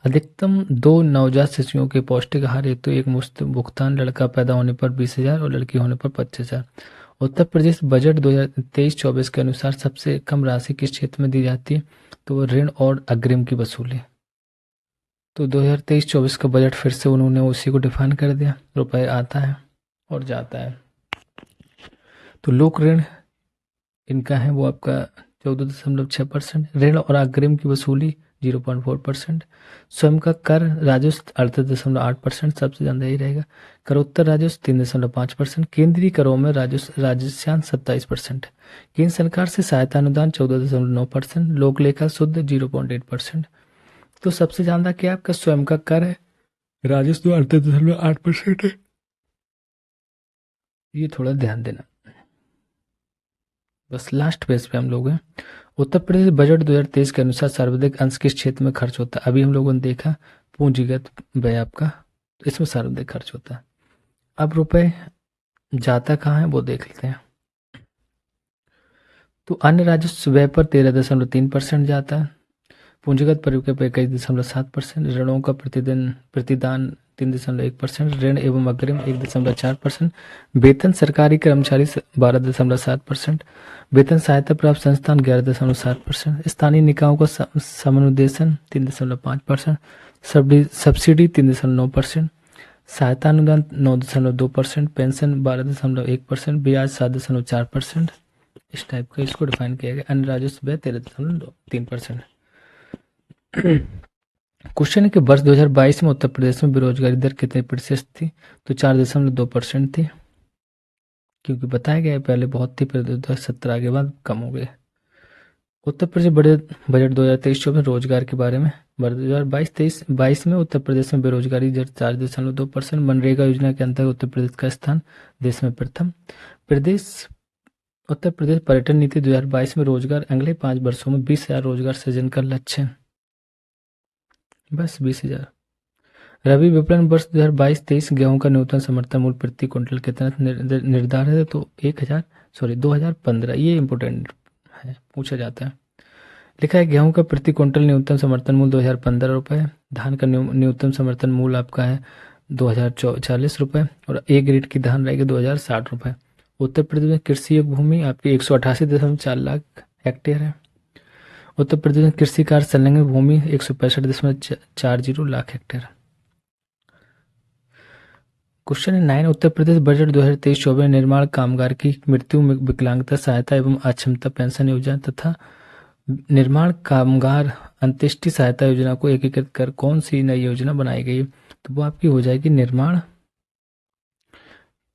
S1: अधिकतम 2 नवजात शिशुओं के पौष्टिक आहार हेतु एक मुफ्त भुगतान, लड़का पैदा होने पर 20,000 और लड़की होने पर 25,000। उत्तर प्रदेश बजट 2023-24 के अनुसार सबसे कम राशि किस क्षेत्र में दी जाती है? तो वो ऋण और अग्रिम की वसूली। तो 2023-24 का बजट फिर से उन्होंने उसी को डिफाइन कर दिया। रुपए आता है और जाता है। तो लोक ऋण इनका है वो आपका 14.6%। ऋण और अग्रिम की वसूली 0.4%। स्वयं का कर राजस्व 38.8%, सबसे ज्यादा ही रहेगा। करोत्तर राजस्व 3.5%। केंद्रीय करों में राजस्व 27%। केंद्र सरकार से सहायता अनुदान 14.9%। लोक लेखा शुद्ध 0.8%। तो सबसे ज्यादा क्या आपका स्वयं का कर है, राजस्व 38.8% है। ये थोड़ा ध्यान देना। बस लास्ट पेज पे हम लोग हैं। उत्तर प्रदेश बजट 2023 के अनुसार सर्वाधिक अंश किस क्षेत्र में खर्च होता है? अभी हम लोगों ने देखा पूंजीगत व्यय आपका, तो इसमें सर्वाधिक खर्च होता है। अब रुपए जाता कहाँ है वो देख लेते हैं। तो अन्य राजस्व व्यय पर 13.3% जाता है। पूंजीगत परिव्यय पर 21.7%। ऋणों का प्रतिदान 3.1%। ऋण एवं अग्रिम 1.4%। वेतन सरकारी कर्मचारी 12.7%। वेतन सहायता प्राप्त संस्थान 11.7%। स्थानीय निकायों का समनुदेशन 3.5%। सब्सिडी 3.9%। सहायता अनुदान 9.2%। पेंशन 12.1%। ब्याज 7.4%। इस टाइप का इसको डिफाइन किया गया। अन्य राजस्व व्यय 13.3%। क्वेश्चन है कि वर्ष 2022 में उत्तर प्रदेश में बेरोजगारी दर कितने प्रतिशत थी? तो 4.2% थी, क्योंकि बताया गया है पहले बहुत थी, फिर 2017 के बाद कम हो गए। उत्तर प्रदेश बजट 2023-24 रोजगार के बारे में। वर्ष 2022-23 में उत्तर प्रदेश में बेरोजगारी दर 4.2%। मनरेगा योजना के अंतर्गत उत्तर प्रदेश का स्थान देश में प्रथम। उत्तर प्रदेश पर्यटन नीति 2022 में रोजगार अगले 5 वर्षों में 20,000 रोजगार सृजन का लक्ष्य है। बस 20,000। रबी विपणन वर्ष 2022-23 गेहूं का न्यूनतम समर्थन मूल्य प्रति क्विंटल कितना निर्धारित है? तो 2015। ये इंपोर्टेंट है, पूछा जाता है। लिखा है गेहूं का प्रति क्विंटल न्यूनतम समर्थन मूल्य 2015 रुपए। धान का न्यूनतम समर्थन मूल्य आपका है 2040 रुपए और ए ग्रेड की धान रहेगी 2060 रुपए। उत्तर प्रदेश में कृषि योग्य भूमि आपकी 188.4 लाख हेक्टेयर है। उत्तर प्रदेश में कृषि कार्य संलग्न भूमि 165.40 lakh hectare. Question 9 Uttar Pradesh budget 2023-24 निर्माण कामगार की मृत्यु में विकलांगता सहायता एवं अक्षमता पेंशन योजना तथा निर्माण कामगार अंत्येष्टि सहायता योजना को एकीकृत कर कौन सी नई योजना बनाई गई? तो वो आपकी हो जाएगी निर्माण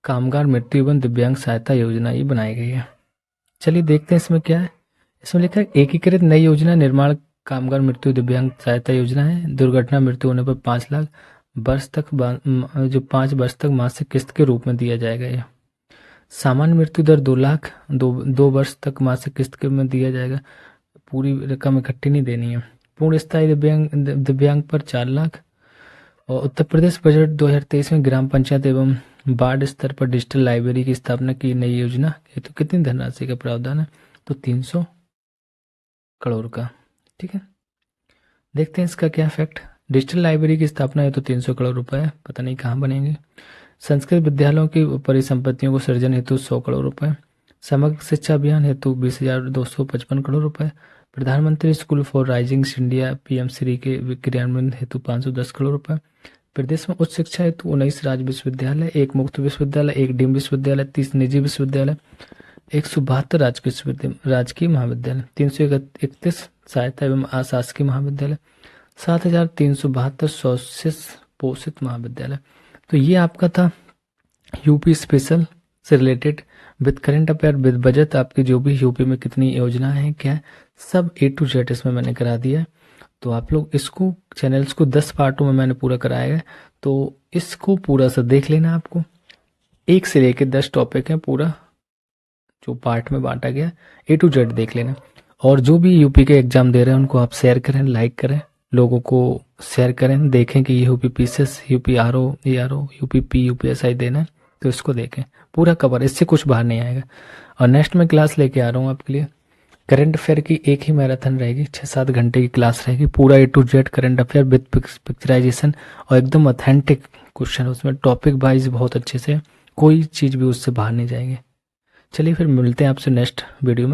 S1: कामगार मृत्यु एवं दिव्यांग सहायता योजना, ये बनाई गई है। चलिए देखते हैं इसमें क्या है। इसमें लिखा है एकीकृत नई योजना निर्माण कामगार मृत्यु दिव्यांग सहायता योजना है। दुर्घटना मृत्यु होने पर 5 लाख वर्ष तक जो 5 वर्ष तक मासिक किस्त के रूप में दिया जाएगा। यह सामान्य मृत्यु दर 2 लाख 2 वर्ष तक मासिक किस्त के में दिया जाएगा। पूरी रकम इकट्ठी नहीं देनी है। पूर्ण स्थायी दिव्यांग पर 4 लाख। और उत्तर प्रदेश बजट 2023 में ग्राम पंचायत एवं वार्ड स्तर पर डिजिटल लाइब्रेरी की स्थापना की नई योजना है। तो कितनी धनराशि का प्रावधान है? तो 300 करोड़ का। ठीक है, देखते हैं इसका क्या इफेक्ट। डिजिटल लाइब्रेरी की स्थापना है तो 300 करोड़ रुपए, पता नहीं कहाँ बनेंगे। संस्कृत विद्यालयों की परिसंपत्तियों को सृजन हेतु 100 करोड़ रुपए। समग्र शिक्षा अभियान हेतु 20,255 करोड़ रुपए। प्रधानमंत्री school for rising India PM Shri के क्रियान्वयन हेतु 510 करोड़ रुपए। प्रदेश में उच्च शिक्षा हेतु 19 राज्य विश्वविद्यालय, 1 मुक्त विश्वविद्यालय, 1 डीम्ड विश्वविद्यालय, 30 निजी विश्वविद्यालय, 172 राजकीय महाविद्यालय, 331 सहायता एवं अशासकीय महाविद्यालय, 7,372 स्वस्य पोषित महाविद्यालय। तो ये आपका था यूपी स्पेशल से related with current affair with budget. आपकी जो भी यूपी में कितनी योजना है क्या है, सब A to Z इसमें मैंने करा दिया है। तो आप लोग इसको चैनल्स को 10 पार्टों में मैंने पूरा कराया है, तो इसको पूरा सा देख लेना। आपको 1 से लेकर 10 टॉपिक है, पूरा जो पार्ट में बांटा गया A to Z देख लेना। और जो भी यूपी के एग्जाम दे रहे हैं उनको आप शेयर करें, लाइक करें, लोगों को शेयर करें, देखें कि ये UP PCS, UP RO, ARO, UPP, UPSI देना है तो इसको देखें पूरा कवर, इससे कुछ बाहर नहीं आएगा। और नेक्स्ट में क्लास लेके आ रहा हूँ आपके लिए करंट अफेयर की, एक ही मैराथन रहेगी, 6-7 घंटे की क्लास रहेगी, पूरा A to Z current affair with picturisation और एकदम ऑथेंटिक क्वेश्चन, उसमें टॉपिक वाइज बहुत अच्छे से, कोई चीज़ भी उससे बाहर नहीं जाएगी। चलिए फिर मिलते हैं आपसे नेक्स्ट वीडियो में।